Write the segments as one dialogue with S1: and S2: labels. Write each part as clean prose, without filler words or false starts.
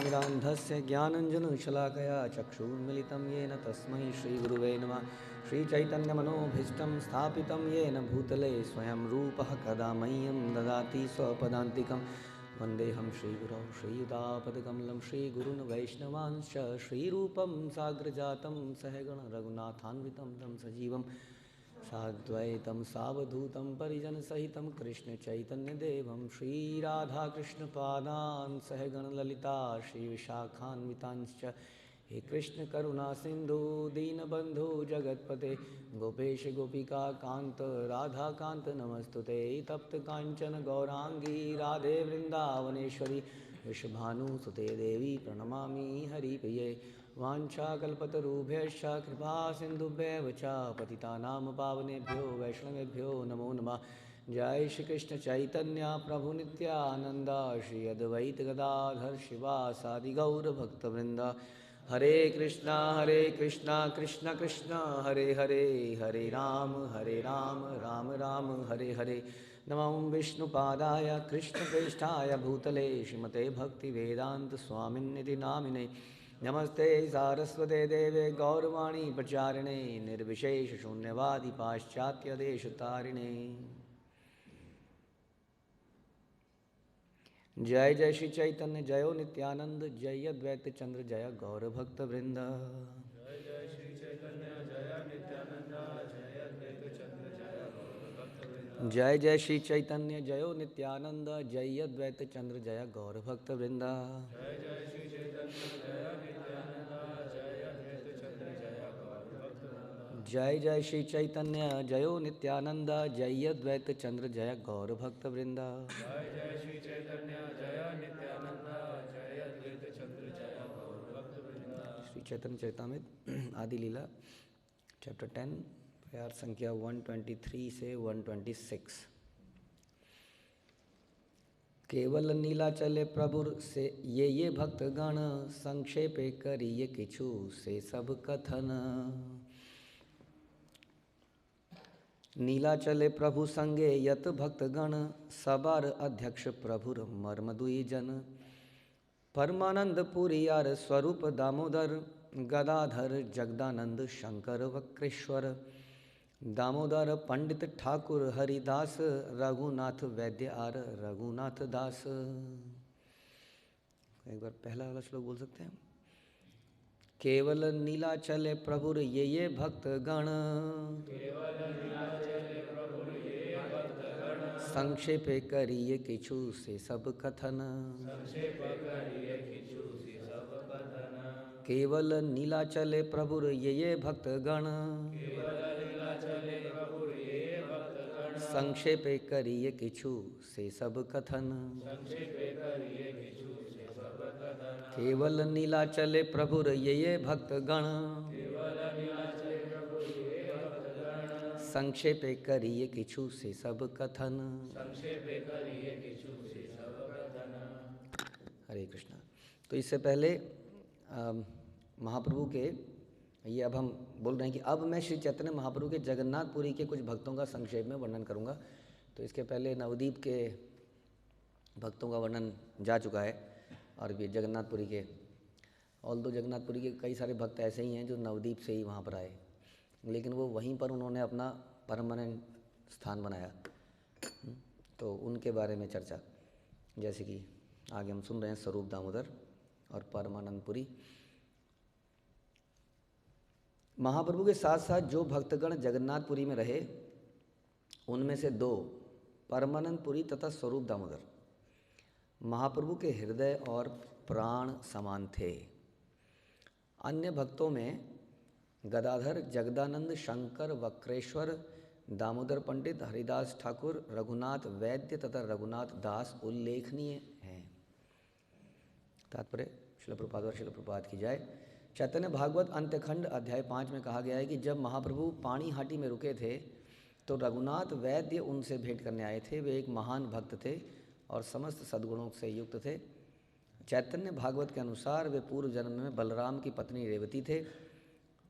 S1: ज्ञानतिमिरान्धस्य ज्ञानञ्जनशलाकया चक्षुर्मिलितं येन तस्मै श्रीगुरुवे नमः। श्रीचैतन्यमनोभीष्टं स्थापितं येन भूतले स्वयं रूपः कदा मह्यं ददाति स्वपदान्तिकं। वन्देऽहं श्रीगुरौ श्रीयुतापदकमलं श्रीगुरून् वैष्णवांश्च श्रीरूपं साग्रजातं सहगणरघुनाथान्वितं तं सजीवं साद्वैतं सावधूतं परिजनसहितं कृष्णचैतन्यदेवं श्रीराधाकृष्णपादान् सहगणललिता श्रीविशाखान्वितांश्च। हे कृष्ण करुणा सिंधु दीनबंधु जगतपते गोपेश गोपिका कांत राधा कांत नमस्तुते। तप्त कांचन गौरांगी राधे वृंदावनेश्वरी वृषभानुसुते देवी प्रणमामि हरिप्रिये। वाञ्छाकल्पतरुभ्यश्च कृपा सिन्धुभ्येव च पतितानां पावनेभ्यो वैष्णवेभ्यो नमो नमः। जय श्री कृष्ण चैतन्य प्रभु नित्यानंद श्री अद्वैत गदाधर शिवासादि गौर भक्तवृंद। हरे कृष्णा कृष्णा कृष्णा हरे हरे, हरे राम राम राम हरे हरे। नमो विष्णुपादाय कृष्णप्रेष्ठाय भूतले श्रीमते भक्तिवेदांत स्वामिन्निति नामिने। नमस्ते सारस्वते देवे गौरवाणी प्रचारिणे निर्विशेष शून्यवादी पाश्चात्य देशतारिणे। जय जय श्री चैतन्य जयो नित्यानंद जय अद्वैत चंद्र जय गौर भक्त वृंद।
S2: जय जय श्री चैतन्य जय नित्यानंद जय अद्वैत चंद्र जय गौर भक्त वृंद।
S1: जय जय श्री चैतन्य जयो नित्यानंद जय अद्वैत चंद्र जय गौर भक्त वृंद।
S2: जय जय श्री चैतन्य जय नित्यानंद जय अद्वैत चंद्र जय गौर भक्त वृंद।
S1: जय जय श्री चैतन्य जयो नित्यानंद जय अद्वैत चंद्र जय गौर भक्त वृंद।
S2: जय जय श्री चैतन्य जय नित्यानंद जय अद्वैत चंद्र जय गौर भक्त वृंद।
S1: श्री चैतन्य चरितामृत आदि लीला चैप्टर 10 प्यार संख्या 123 से 126। केवल नीलाचले प्रभुर से ये भक्तगण संक्षेपे करिए किछु से सब कथन। नीलाचले प्रभु संगे यत भक्तगण सबार अध्यक्ष प्रभुर मर्म दुई जन। परमानंद पुरियार स्वरूप दामोदर गदाधर जगदानंद शंकर वक्रेश्वर। दामोदर पंडित ठाकुर हरिदास रघुनाथ वैद्य आर रघुनाथ दास। एक बार पहला वाला श्लोक बोल सकते हैं। केवल नीलाचले प्रभुर ये भक्तगण संक्षेपे करिए किछु से सब कथन। केवल नीलाचले प्रभुर ये भक्तगण संक्षेपे करिए किछु से सब कथन। केवल नीलाचले प्रभुर ये भक्तगण संक्षेपे करिए किछु से सब कथन। हरे कृष्णा। तो इससे पहले महाप्रभु के ये अब हम बोल रहे हैं कि अब मैं श्री चैतन्य महाप्रभु के जगन्नाथपुरी के कुछ भक्तों का संक्षेप में वर्णन करूंगा। तो इसके पहले नवदीप के भक्तों का वर्णन जा चुका है और भी जगन्नाथपुरी के ऑल दो जगन्नाथपुरी के कई सारे भक्त ऐसे ही हैं जो नवदीप से ही वहाँ पर आए, लेकिन वो वहीं पर उन्होंने अपना परमानेंट स्थान बनाया। तो उनके बारे में चर्चा, जैसे कि आगे हम सुन रहे हैं स्वरूप दामोदर और परमानंदपुरी। महाप्रभु के साथ साथ जो भक्तगण जगन्नाथपुरी में रहे उनमें से दो, परमानंदपुरी तथा स्वरूप दामोदर, महाप्रभु के हृदय और प्राण समान थे। अन्य भक्तों में गदाधर जगदानंद शंकर वक्रेश्वर दामोदर पंडित हरिदास ठाकुर रघुनाथ वैद्य तथा रघुनाथ दास उल्लेखनीय हैं। तात्पर्य श्रील प्रभुपाद और श्रील प्रभुपाद की जय। चैतन्य भागवत अंत्यखंड अध्याय 5 में कहा गया है कि जब महाप्रभु पाणीहाटी में रुके थे तो रघुनाथ वैद्य उनसे भेंट करने आए थे। वे एक महान भक्त थे और समस्त सद्गुणों से युक्त थे। चैतन्य भागवत के अनुसार वे पूर्व जन्म में बलराम की पत्नी रेवती थे।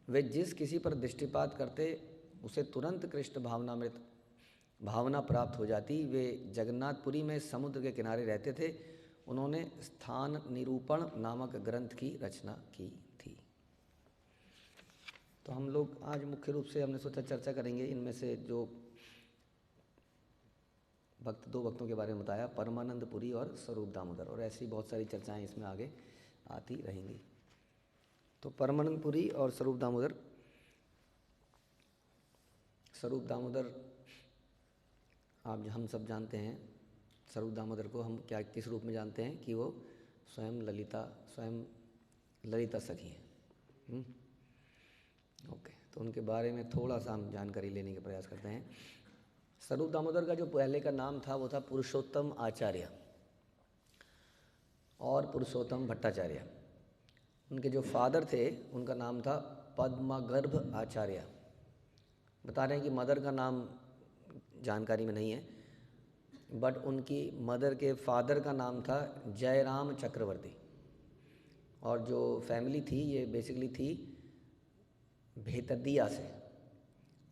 S1: वे जिस किसी पर दृष्टिपात करते उसे तुरंत कृष्ण भावनामृत भावना प्राप्त हो जाती। वे जगन्नाथपुरी में समुद्र के किनारे रहते थे। उन्होंने स्थान निरूपण नामक ग्रंथ की रचना की थी। तो हम लोग आज मुख्य रूप से हमने सोचा चर्चा करेंगे इनमें से जो दो भक्तों के बारे में बताया, परमानंद पुरी और स्वरूप दामोदर, और ऐसी बहुत सारी चर्चाएं इसमें आगे आती रहेंगी। तो परमानंद पुरी और स्वरूप दामोदर हम सब जानते हैं। स्वरूप दामोदर को हम किस रूप में जानते हैं कि वो स्वयं ललिता सखी हैं। ओके, तो उनके बारे में थोड़ा सा हम जानकारी लेने का प्रयास करते हैं। स्वरूप दामोदर का जो पहले का नाम था वो था पुरुषोत्तम आचार्य और पुरुषोत्तम भट्टाचार्य। उनके जो फादर थे उनका नाम था पद्मगर्भ आचार्य। बता रहे हैं कि मदर का नाम जानकारी में नहीं है, बट उनकी मदर के फादर का नाम था जयराम चक्रवर्ती। और जो फैमिली थी ये बेसिकली थी भेतदिया से,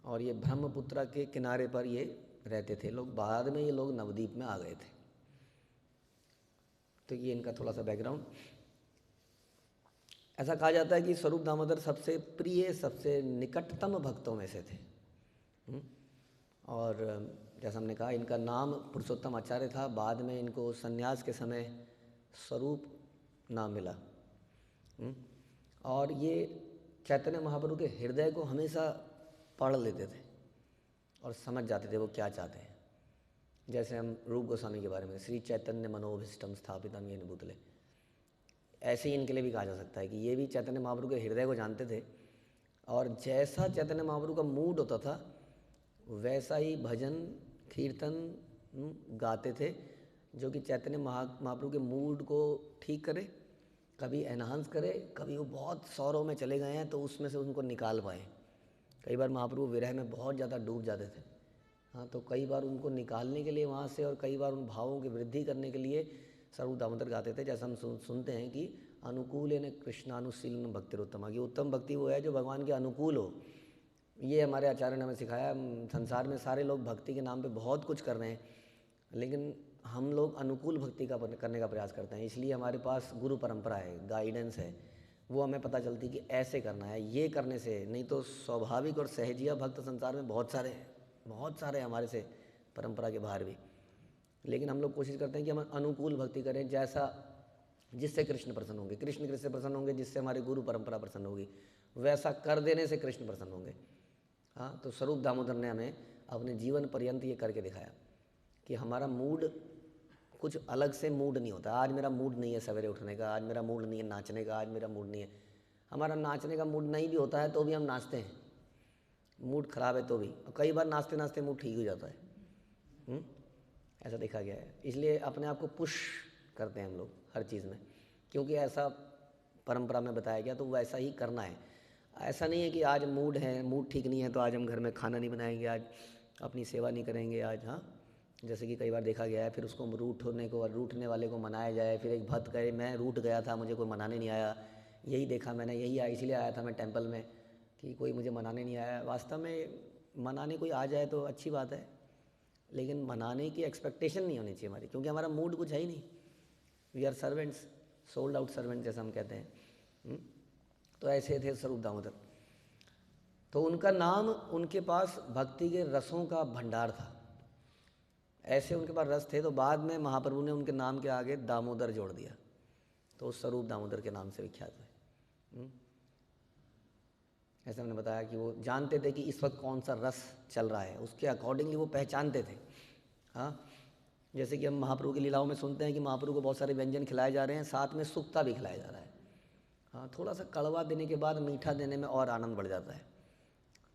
S1: और ये ब्रह्मपुत्र के किनारे पर ये रहते थे लोग। बाद में ये लोग नवद्वीप में आ गए थे। तो ये इनका थोड़ा सा बैकग्राउंड। ऐसा कहा जाता है कि स्वरूप दामोदर सबसे प्रिय, सबसे निकटतम भक्तों में से थे। और जैसा हमने कहा, इनका नाम पुरुषोत्तम आचार्य था। बाद में इनको सन्यास के समय स्वरूप नाम मिला। और ये चैतन्य महाप्रभु के हृदय को हमेशा पढ़ लेते थे और समझ जाते थे वो क्या चाहते हैं। जैसे हम रूप गोस्वामी के बारे में, श्री चैतन्य मनोभीष्टम स्थापितम येन भूतले, ऐसे ही इनके लिए भी कहा जा सकता है कि ये भी चैतन्य महाप्रभु के हृदय को जानते थे। और जैसा चैतन्य महाप्रभु का मूड होता था वैसा ही भजन कीर्तन गाते थे, जो कि चैतन्य महाप्रभु के मूड को ठीक करे, कभी एनहांस करे, कभी वो बहुत सौरों में चले गए हैं तो उसमें से उनको निकाल पाए। कई बार महाप्रभु विरह में बहुत ज़्यादा डूब जाते थे, हाँ, तो कई बार उनको निकालने के लिए वहाँ से, और कई बार उन भावों की वृद्धि करने के लिए स्वरूप दामोदर गाते थे। जैसा हम सुनते हैं कि अनुकूल न कृष्णानुशीलन भक्तिरोत्तमा, की उत्तम भक्ति वो है जो भगवान के अनुकूल हो। ये हमारे आचार्य ने हमें सिखाया। संसार में सारे लोग भक्ति के नाम पे बहुत कुछ कर रहे हैं, लेकिन हम लोग अनुकूल भक्ति का करने का प्रयास करते हैं। इसलिए हमारे पास गुरु परंपरा है, गाइडेंस है, वो हमें पता चलती है कि ऐसे करना है, ये करने से। नहीं तो स्वाभाविक और सहजिया भक्त संसार में बहुत सारे हमारे से परंपरा के बाहर भी। लेकिन हम लोग कोशिश करते हैं कि हम अनुकूल भक्ति करें, जैसा जिससे कृष्ण प्रसन्न होंगे। कृष्ण किससे प्रसन्न होंगे? जिससे हमारी गुरु परंपरा प्रसन्न होगी। वैसा कर देने से कृष्ण प्रसन्न होंगे। हाँ, तो स्वरूप दामोदर ने हमें अपने जीवन पर्यंत ये करके दिखाया कि हमारा मूड कुछ अलग से मूड नहीं होता। आज मेरा मूड नहीं है सवेरे उठने का, आज मेरा मूड नहीं है नाचने का, आज मेरा मूड नहीं है। हमारा नाचने का मूड नहीं भी होता है तो भी हम नाचते हैं, मूड खराब है तो भी। और कई बार नाचते नाचते मूड ठीक हो जाता है। ऐसा देखा गया है। इसलिए अपने आप को पुश करते हैं हम लोग हर चीज़ में, क्योंकि ऐसा परंपरा में बताया गया, तो वैसा ही करना है। ऐसा नहीं है कि आज मूड है, मूड ठीक नहीं है तो आज हम घर में खाना नहीं बनाएंगे, आज अपनी सेवा नहीं करेंगे आज। हाँ, जैसे कि कई बार देखा गया है, फिर उसको रूठने वाले को मनाया जाए। फिर एक भक्त कहे मैं रूठ गया था, मुझे कोई मनाने नहीं आया, यही देखा मैंने, यही आया, इसलिए आया था मैं टेंपल में कि कोई मुझे मनाने नहीं आया। वास्तव में मनाने कोई आ जाए तो अच्छी बात है, लेकिन मनाने की एक्सपेक्टेशन नहीं होनी चाहिए हमारी, क्योंकि हमारा मूड कुछ है ही नहीं। We are servants, sold out servant जैसा हम कहते हैं। तो ऐसे थे स्वरूप दामोदर। तो उनका नाम, उनके पास भक्ति के रसों का भंडार था। ऐसे उनके पास रस थे, तो बाद में महाप्रभु ने उनके नाम के आगे दामोदर जोड़ दिया, तो स्वरूप दामोदर के नाम से विख्यात हुए। ऐसा मैंने बताया कि वो जानते थे कि इस वक्त कौन सा रस चल रहा है, उसके अकॉर्डिंगली वो पहचानते थे। हाँ, जैसे कि हम महाप्रभु की लीलाओं में सुनते हैं कि महाप्रभु को बहुत सारे व्यंजन खिलाए जा रहे हैं, साथ में सुक्ता भी खिलाया जा रहा है। हाँ, थोड़ा सा कड़वा देने के बाद मीठा देने में और आनंद बढ़ जाता है।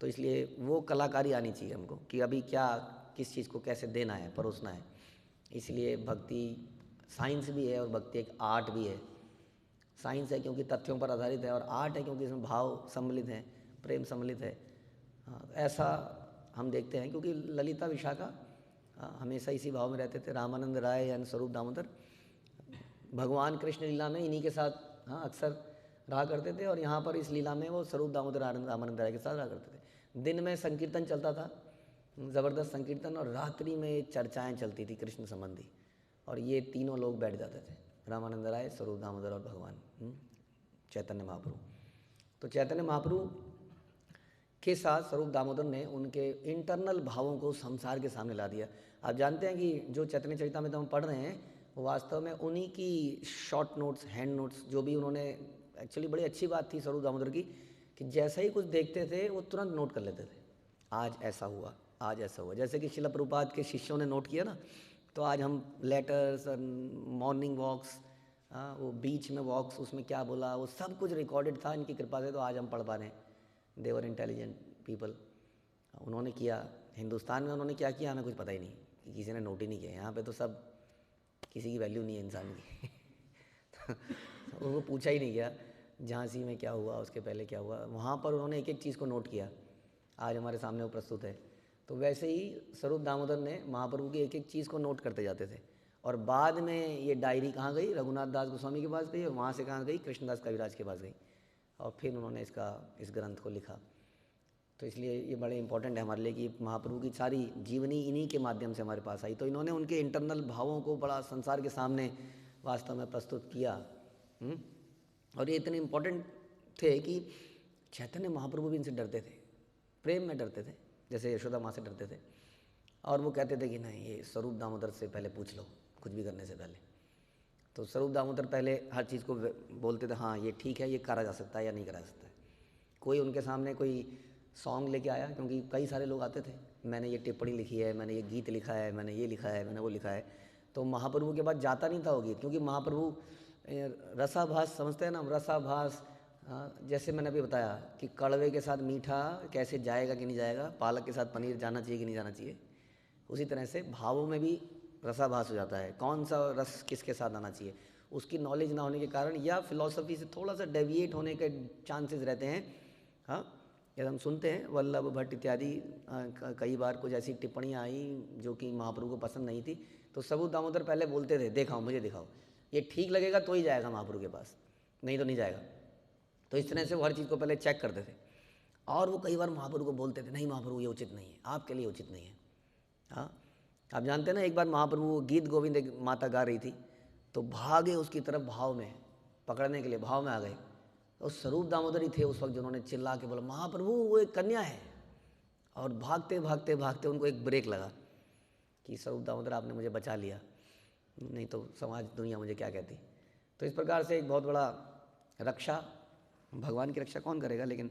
S1: तो इसलिए वो कलाकारी आनी चाहिए हमको कि अभी क्या, किस चीज़ को कैसे देना है, परोसना है। इसलिए भक्ति साइंस भी है और भक्ति एक आर्ट भी है। साइंस है क्योंकि तथ्यों पर आधारित है, और आर्ट है क्योंकि इसमें भाव सम्मिलित हैं, प्रेम सम्मिलित है। हाँ, ऐसा हम देखते हैं, क्योंकि ललिता विशाखा हमेशा इसी भाव में रहते थे। रामानंद राय यानी स्वरूप दामोदर भगवान कृष्ण लीला में इन्हीं के साथ अक्सर रहा करते थे, और यहाँ पर इस लीला में वो स्वरूप दामोदर रामानंद राय के साथ रहा करते थे। दिन में संकीर्तन चलता था, ज़बरदस्त संकीर्तन, और रात्रि में चर्चाएं चलती थी कृष्ण संबंधी, और ये तीनों लोग बैठ जाते थे। रामानंद राय, स्वरूप दामोदर और भगवान चैतन्य महाप्रभु। तो चैतन्य महाप्रभु के साथ स्वरूप दामोदर ने उनके इंटरनल भावों को संसार के सामने ला दिया। आप जानते हैं कि जो चैतन्य चरितामृत हम पढ़ रहे हैं वो वास्तव में उन्हीं की शॉर्ट नोट्स, हैंड नोट्स, जो भी उन्होंने, एक्चुअली बड़ी अच्छी बात थी स्वरूप दामोदर की कि जैसा ही कुछ देखते थे वो तुरंत नोट कर लेते थे। आज ऐसा हुआ, आज ऐसा हुआ, जैसे कि शिला प्रभुपाद के शिष्यों ने नोट किया ना, तो आज हम लेटर्स और मॉर्निंग वॉक्स, वो बीच में वॉक्स, उसमें क्या बोला, वो सब कुछ रिकॉर्डेड था इनकी कृपा से, तो आज हम पढ़ पा रहे हैं। देवर इंटेलिजेंट पीपल, उन्होंने किया। हिंदुस्तान में उन्होंने क्या किया हमें कुछ पता ही नहीं, कि किसी ने नोट ही नहीं किया। यहाँ पे तो सब, किसी की वैल्यू नहीं है इंसान की तो उनको पूछा ही नहीं गया झांसी में क्या हुआ, उसके पहले क्या हुआ, वहाँ पर उन्होंने एक एक चीज़ को नोट किया, आज हमारे सामने वो प्रस्तुत है। तो वैसे ही स्वरूप दामोदर ने महाप्रभु की एक एक चीज़ को नोट करते जाते थे, और बाद में ये डायरी कहाँ गई, रघुनाथ दास गोस्वामी के पास गई, और वहाँ से कहाँ गई, कृष्णदास कविराज के पास गई, और फिर उन्होंने इस ग्रंथ को लिखा। तो इसलिए ये बड़े इंपॉर्टेंट है हमारे लिए कि महाप्रभु की सारी जीवनी इन्हीं के माध्यम से हमारे पास आई। तो इन्होंने उनके इंटरनल भावों को बड़ा संसार के सामने वास्तव में प्रस्तुत किया। और ये इतने इम्पोर्टेंट थे कि चैतन्य महाप्रभु भी इनसे डरते थे, प्रेम में डरते थे, जैसे यशोदा माँ से डरते थे। और वो कहते थे कि नहीं, ये स्वरूप दामोदर से पहले पूछ लो कुछ भी करने से पहले। तो स्वरूप दामोदर पहले हर चीज़ को बोलते थे, हाँ ये ठीक है, ये करा जा सकता है या नहीं करा जा सकता है। कोई उनके सामने कोई सॉन्ग लेके आया, क्योंकि कई सारे लोग आते थे, मैंने ये टिप्पणी लिखी है, मैंने ये गीत लिखा है, मैंने ये लिखा है, मैंने वो लिखा है, तो महाप्रभु के बाद जाता नहीं था वो गीत, क्योंकि महाप्रभु रसाभास समझते हैं ना, रसाभास। जैसे मैंने अभी बताया कि कड़वे के साथ मीठा कैसे जाएगा कि नहीं जाएगा, पालक के साथ पनीर जाना चाहिए कि नहीं जाना चाहिए, उसी तरह से भावों में भी रसाभास हो जाता है, कौन सा रस किसके साथ आना चाहिए। उसकी नॉलेज ना होने के कारण या फिलॉसफी से थोड़ा सा डेविएट होने के चांसेस रहते हैं। हाँ, जब हम सुनते हैं वल्लभ भट्ट इत्यादि, कई बार कुछ ऐसी टिप्पणियाँ आई जो कि महाप्रभु को पसंद नहीं थी, तो स्वरूप दामोदर पहले बोलते थे, दिखाओ मुझे, दिखाओ, ये ठीक लगेगा तो ही जाएगा महाप्रभु के पास, नहीं तो नहीं जाएगा। तो इस तरह से वो हर चीज़ को पहले चेक करते थे। और वो कई बार महाप्रभु को बोलते थे, नहीं महाप्रभु ये उचित नहीं है, आपके लिए उचित नहीं है। हाँ, आप जानते हैं ना, एक बार महाप्रभु गीत गोविंद एक माता गा रही थी, तो भागे उसकी तरफ, भाव में पकड़ने के लिए भाव में आ गए। और स्वरूप दामोदर ही थे उस वक्त जिन्होंने चिल्ला के बोला, महाप्रभु वो एक कन्या है। और भागते भागते भागते उनको एक ब्रेक लगा कि स्वरूप दामोदर आपने मुझे बचा लिया, नहीं तो समाज दुनिया मुझे क्या कहती। तो इस प्रकार से एक बहुत बड़ा रक्षा, भगवान की रक्षा कौन करेगा, लेकिन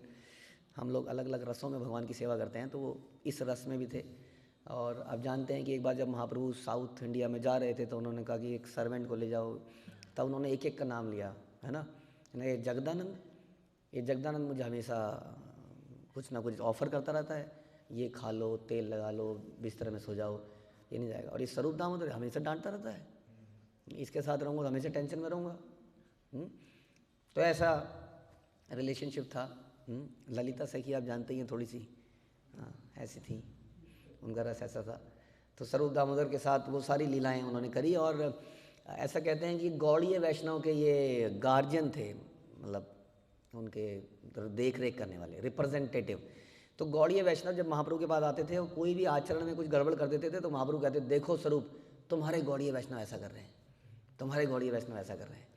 S1: हम लोग अलग अलग रसों में भगवान की सेवा करते हैं, तो वो इस रस में भी थे। और आप जानते हैं कि एक बार जब महाप्रभु साउथ इंडिया में जा रहे थे, तो उन्होंने कहा कि एक सर्वेंट को ले जाओ, तब उन्होंने एक एक का नाम लिया, है ना। ये जगदानंद, ये जगदानंद मुझे हमेशा कुछ ना कुछ ऑफ़र करता रहता है, ये खा लो, तेल लगा लो, बिस्तर में सो जाओ, ये नहीं जाएगा। और ये स्वरूप दामोदर हमेशा डांटता रहता है, इसके साथ रहूँगा तो हमेशा टेंशन में रहूँगा। तो ऐसा रिलेशनशिप था। ललिता सखी आप जानते ही हैं, थोड़ी सी ऐसी थी, उनका रस ऐसा था। तो स्वरूप दामोदर के साथ वो सारी लीलाएं उन्होंने करी। और ऐसा कहते हैं कि गौड़ीय वैष्णव के ये गार्जियन थे, मतलब उनके देख रेख करने वाले, रिप्रेजेंटेटिव। तो गौड़ीय वैष्णव जब महाप्रभु के पास आते थे और कोई भी आचरण में कुछ गड़बड़ कर देते थे, तो महाप्रभु कहते, देखो स्वरूप, तुम्हारे गौड़ीय वैष्णव ऐसा कर रहे हैं, तुम्हारे गौड़ीय वैष्णव ऐसा कर रहे हैं।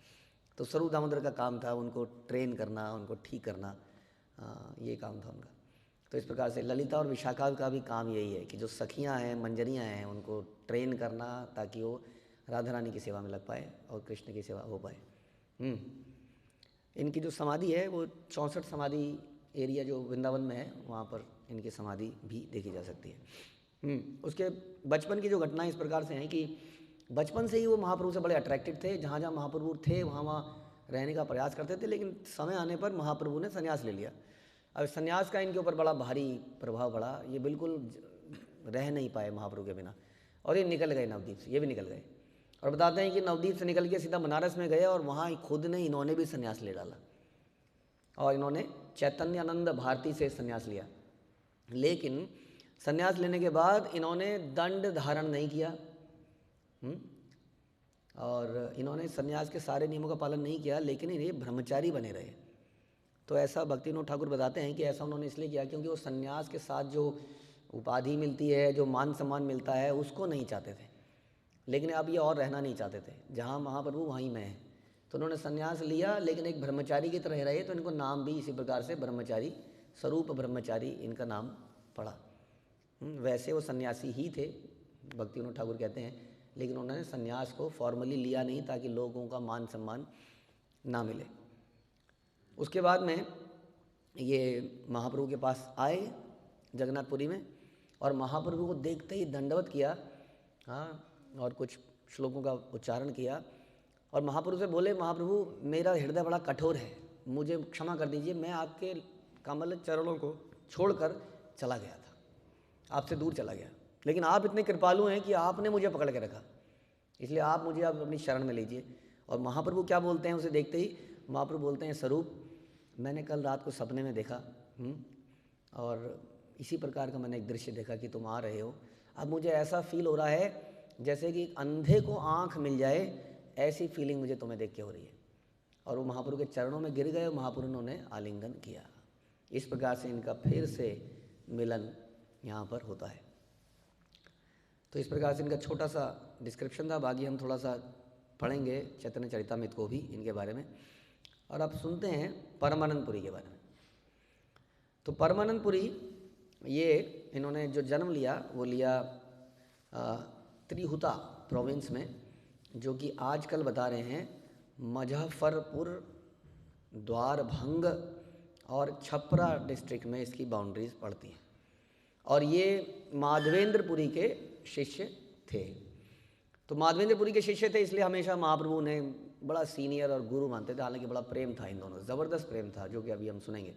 S1: तो स्वरूप दामोदर का काम था उनको ट्रेन करना, उनको ठीक करना, ये काम था उनका। तो इस प्रकार से ललिता और विशाखा का भी काम यही है कि जो सखियाँ हैं, मंजरियाँ हैं, उनको ट्रेन करना ताकि वो राधा रानी की सेवा में लग पाए और कृष्ण की सेवा हो पाए। इनकी जो समाधि है वो 64 समाधि एरिया जो वृंदावन में है, वहाँ पर इनकी समाधि भी देखी जा सकती है। उसके बचपन की जो घटनाएं इस प्रकार से हैं कि बचपन से ही वो महाप्रभु से बड़े अट्रैक्टेड थे, जहाँ जहाँ महाप्रभु थे वहाँ रहने का प्रयास करते थे। लेकिन समय आने पर महाप्रभु ने संन्यास ले लिया। अब संन्यास का इनके ऊपर बड़ा भारी प्रभाव पड़ा, ये बिल्कुल रह नहीं पाए महाप्रभु के बिना, और ये निकल गए नवद्वीप से, ये भी निकल गए। और बताते हैं कि नवद्वीप से निकल के सीधा बनारस में गए और वहाँ खुद ने इन्होंने भी संन्यास ले डाला और इन्होंने चैतन्यानंद भारती से संन्यास लिया। लेकिन संन्यास लेने के बाद इन्होंने दंड धारण नहीं किया और इन्होंने संन्यास के सारे नियमों का पालन नहीं किया, लेकिन ये ब्रह्मचारी बने रहे। तो ऐसा भक्ति विनोद ठाकुर बताते हैं कि ऐसा उन्होंने इसलिए किया क्योंकि वो संन्यास के साथ जो उपाधि मिलती है, जो मान सम्मान मिलता है, उसको नहीं चाहते थे। लेकिन अब ये और रहना नहीं चाहते थे, जहाँ महाप्रभु वहीं मैं है। तो उन्होंने संन्यास लिया, लेकिन एक ब्रह्मचारी की तरह रहे, तो इनको नाम भी इसी प्रकार से ब्रह्मचारी, स्वरूप ब्रह्मचारी इनका नाम पड़ा। वैसे वो सन्यासी ही थे, भक्ति विनोद ठाकुर कहते हैं, लेकिन उन्होंने सन्यास को फॉर्मली लिया नहीं ताकि लोगों का मान सम्मान ना मिले। उसके बाद में ये महाप्रभु के पास आए जगन्नाथपुरी में, और महाप्रभु को देखते ही दंडवत किया, हाँ, और कुछ श्लोकों का उच्चारण किया, और महाप्रभु से बोले, महाप्रभु मेरा हृदय बड़ा कठोर है, मुझे क्षमा कर दीजिए, मैं आपके कमल चरणों को छोड़कर चला गया था, आपसे दूर चला गया, लेकिन आप इतने कृपालु हैं कि आपने मुझे पकड़ के रखा, इसलिए आप मुझे अब अपनी शरण में लीजिए। और महाप्रभु क्या बोलते हैं उसे देखते ही? महाप्रभु बोलते हैं, स्वरूप मैंने कल रात को सपने में देखा, और इसी प्रकार का मैंने एक दृश्य देखा कि तुम आ रहे हो। अब मुझे ऐसा फील हो रहा है जैसे कि अंधे को आँख मिल जाए, ऐसी फीलिंग मुझे तुम्हें देख के हो रही है। और वो महाप्रभु के चरणों में गिर गए, महाप्रभु ने उन्हें आलिंगन किया। इस प्रकार से इनका फिर से मिलन यहाँ पर होता है। तो इस प्रकार से इनका छोटा सा डिस्क्रिप्शन था, बाकी हम थोड़ा सा पढ़ेंगे चैतन्य चरितामृत को भी इनके बारे में। और अब सुनते हैं परमानंदपुरी के बारे में। तो परमानंदपुरी ये इन्होंने जो जन्म लिया वो लिया त्रिहुता प्रोविंस में, जो कि आजकल बता रहे हैं मुजफ्फरपुर, द्वारभंग और छपरा डिस्ट्रिक्ट में इसकी बाउंड्रीज पड़ती हैं। और ये माधवेंद्रपुरी के शिष्य थे। तो माधवेंद्रपुरी के शिष्य थे, इसलिए हमेशा महाप्रभु ने बड़ा सीनियर और गुरु मानते थे। हालांकि बड़ा प्रेम था इन दोनों, ज़बरदस्त प्रेम था, जो कि अभी हम सुनेंगे।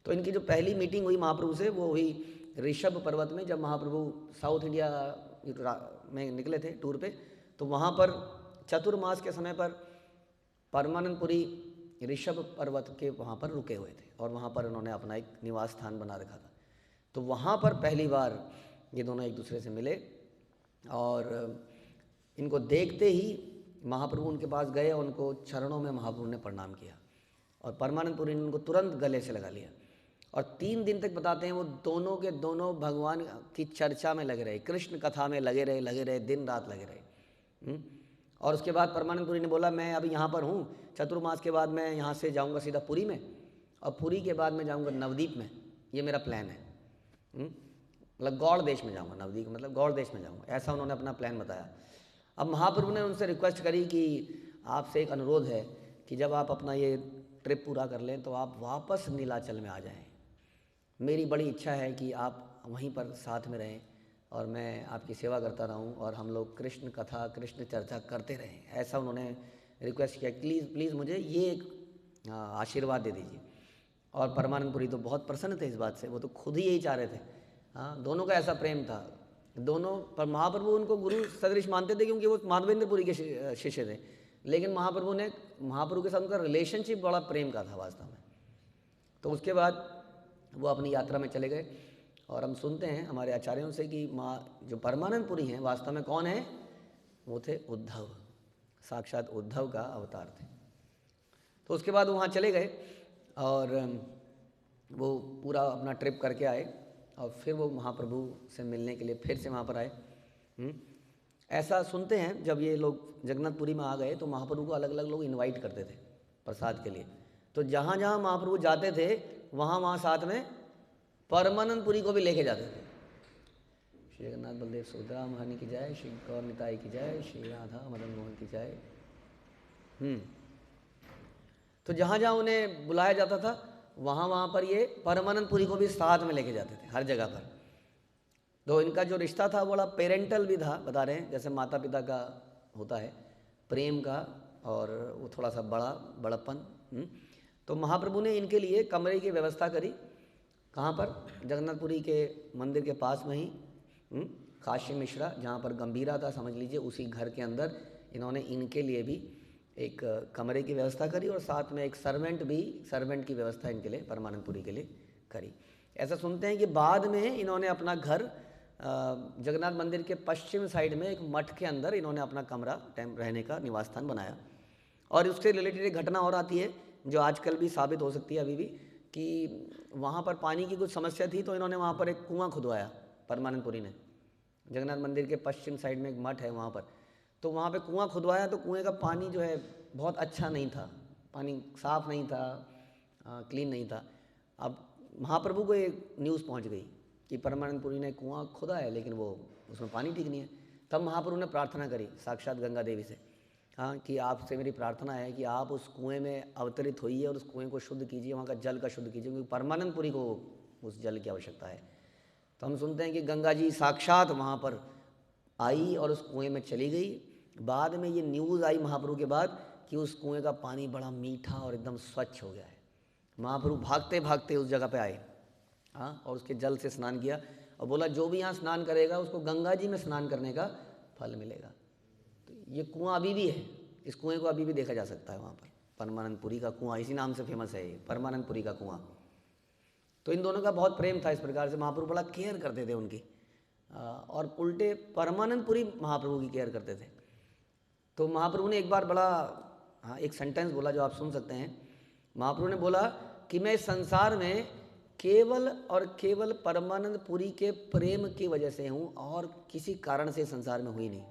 S1: तो इनकी जो पहली मीटिंग हुई महाप्रभु से वो हुई ऋषभ पर्वत में, जब महाप्रभु साउथ इंडिया में निकले थे टूर पे। तो वहाँ पर चतुर्मास के समय पर परमानंदपुरी ऋषभ पर्वत के वहाँ पर रुके हुए थे, और वहाँ पर उन्होंने अपना एक निवास स्थान बना रखा था। तो वहाँ पर पहली बार ये दोनों एक दूसरे से मिले, और इनको देखते ही महाप्रभु उनके पास गए, और उनको चरणों में महाप्रभु ने प्रणाम किया, और परमानंदपुरी ने उनको तुरंत गले से लगा लिया। और 3 दिन तक बताते हैं वो दोनों के दोनों भगवान की चर्चा में लगे रहे, कृष्ण कथा में लगे रहे, दिन रात लगे रहे। और उसके बाद परमानंदपुरी ने बोला, मैं अभी यहाँ पर हूँ, चतुर्मास के बाद मैं यहाँ से जाऊँगा सीधा पुरी में, और पुरी के बाद मैं जाऊँगा नवदीप में, ये मेरा प्लान है। मतलब गौड़ देश में जाऊँगा, नवदीप मतलब गौड़ देश में जाऊँगा, ऐसा उन्होंने अपना प्लान बताया। अब महाप्रभु ने उनसे रिक्वेस्ट करी कि आपसे एक अनुरोध है कि जब आप अपना ये ट्रिप पूरा कर लें तो आप वापस नीलाचल में आ जाएं। मेरी बड़ी इच्छा है कि आप वहीं पर साथ में रहें, और मैं आपकी सेवा करता रहूं, और हम लोग कृष्ण कथा, कृष्ण चर्चा करते रहें। ऐसा उन्होंने रिक्वेस्ट किया, प्लीज़ मुझे ये एक आशीर्वाद दे दीजिए। और परमानंदपुरी तो बहुत प्रसन्न थे इस बात से, वो तो खुद ही यही चाह रहे थे। हाँ, दोनों का ऐसा प्रेम था, दोनों पर महाप्रभु उनको गुरु सदृश मानते थे, क्योंकि वो माधवेंद्रपुरी के शिष्य थे। लेकिन महाप्रभु के साथ उनका रिलेशनशिप बड़ा प्रेम का था वास्तव में। तो उसके बाद वो अपनी यात्रा में चले गए, और हम सुनते हैं हमारे आचार्यों से कि जो परमानंदपुरी हैं वास्तव में कौन है? वो थे उद्धव, साक्षात उद्धव का अवतार थे। तो उसके बाद वहाँ चले गए, और वो पूरा अपना ट्रिप करके आए, और फिर वो महाप्रभु से मिलने के लिए फिर से वहाँ पर आए। ऐसा सुनते हैं जब ये लोग जगन्नाथपुरी में आ गए तो महाप्रभु को अलग अलग लोग इनवाइट करते थे प्रसाद के लिए। तो जहाँ जहाँ महाप्रभु जाते थे वहाँ साथ में परमानंदपुरी को भी लेके जाते थे। श्री जगन्नाथ बलदेव सुभद्रा महारानी की जय, श्री गौर निताई की जय, श्री राधा मदन मोहन की जय। तो जहाँ जहाँ उन्हें बुलाया जाता था वहाँ पर ये परमानंदपुरी को भी साथ में लेके जाते थे हर जगह पर। तो इनका जो रिश्ता था बड़ा पेरेंटल भी था, बता रहे हैं, जैसे माता पिता का होता है प्रेम का, और वो थोड़ा सा बड़प्पन। तो महाप्रभु ने इनके लिए कमरे की व्यवस्था करी। कहाँ पर? जगन्नाथपुरी के मंदिर के पास में ही काशी मिश्रा, जहाँ पर गंभीरा था समझ लीजिए, उसी घर के अंदर इन्होंने इनके लिए भी एक कमरे की व्यवस्था करी, और साथ में एक सर्वेंट की व्यवस्था इनके लिए परमानंदपुरी के लिए करी। ऐसा सुनते हैं कि बाद में इन्होंने अपना घर जगन्नाथ मंदिर के पश्चिम साइड में एक मठ के अंदर इन्होंने अपना कमरा रहने का निवास स्थान बनाया। और उससे रिलेटेड एक घटना और आती है जो आजकल भी साबित हो सकती है अभी भी, कि वहाँ पर पानी की कुछ समस्या थी, तो इन्होंने वहाँ पर एक कुआं खुदवाया परमानंदपुरी ने। जगन्नाथ मंदिर के पश्चिम साइड में एक मठ है वहाँ पर, तो वहाँ पे कुआं खुदवाया तो कुएं का पानी जो है बहुत अच्छा नहीं था, पानी साफ नहीं था, क्लीन नहीं था। अब महाप्रभु को एक न्यूज़ पहुँच गई कि परमानंदपुरी ने कुआं खुदा है लेकिन वो उसमें पानी ठीक नहीं है। तब महाप्रभु ने प्रार्थना करी साक्षात गंगा देवी से, हाँ, कि आपसे मेरी प्रार्थना है कि आप उस कुएं में अवतरित होइए और उस कुएं को शुद्ध कीजिए, वहाँ का जल का शुद्ध कीजिए, क्योंकि परमानंदपुरी को उस जल की आवश्यकता है। तो हम सुनते हैं कि गंगा जी साक्षात वहाँ पर आई और उस कुएं में चली गई। बाद में ये न्यूज़ आई महाप्रभु के बाद कि उस कुएं का पानी बड़ा मीठा और एकदम स्वच्छ हो गया है। महाप्रभु भागते भागते उस जगह पे आए, हाँ, और उसके जल से स्नान किया और बोला जो भी यहाँ स्नान करेगा उसको गंगा जी में स्नान करने का फल मिलेगा। तो ये कुआं अभी भी है, इस कुएं को अभी भी देखा जा सकता है वहाँ पर, परमानंदपुरी का कुआं, इसी नाम से फेमस है ये, परमानंदपुरी का कुआं। तो इन दोनों का बहुत प्रेम था, इस प्रकार से महाप्रभु बड़ा केयर करते थे उनकी, और उल्टे परमानंदपुरी महाप्रभु की केयर करते थे। तो महाप्रभु ने एक बार बड़ा, हाँ, एक सेंटेंस बोला जो आप सुन सकते हैं। महाप्रभु ने बोला कि मैं इस संसार में केवल और केवल परमानंदपुरी के प्रेम की वजह से हूँ और किसी कारण से संसार में हुई नहीं,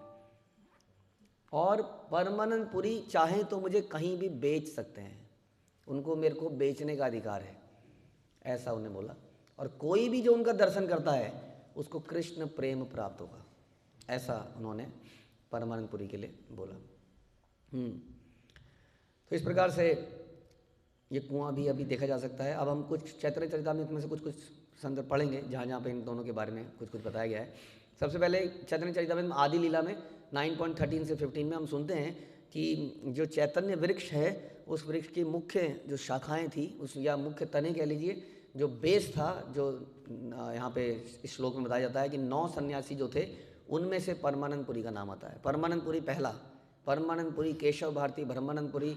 S1: और परमानंदपुरी चाहे तो मुझे कहीं भी बेच सकते हैं, उनको मेरे को बेचने का अधिकार है, ऐसा उन्होंने बोला। और कोई भी जो उनका दर्शन करता है उसको कृष्ण प्रेम प्राप्त होगा, ऐसा उन्होंने परमानंदपुरी के लिए बोला। तो इस प्रकार से ये कुआं भी अभी देखा जा सकता है। अब हम कुछ चैतन्य चरितामृत में से कुछ संदर्भ पढ़ेंगे जहाँ जहाँ पे इन दोनों के बारे में कुछ बताया गया है। सबसे पहले चैतन्य चरितामृत में आदि लीला में 9.13 से 15 में हम सुनते हैं कि जो चैतन्य वृक्ष है उस वृक्ष की मुख्य जो शाखाएं थी, उस या मुख्य तने कह लीजिए, जो बेस था, जो यहाँ पे इस श्लोक में बताया जाता है कि 9 सन्यासी जो थे उनमें से परमानंदपुरी का नाम आता है। परमानंदपुरी पहला, परमानंदपुरी, केशव भारती, ब्रह्मानंदपुरी,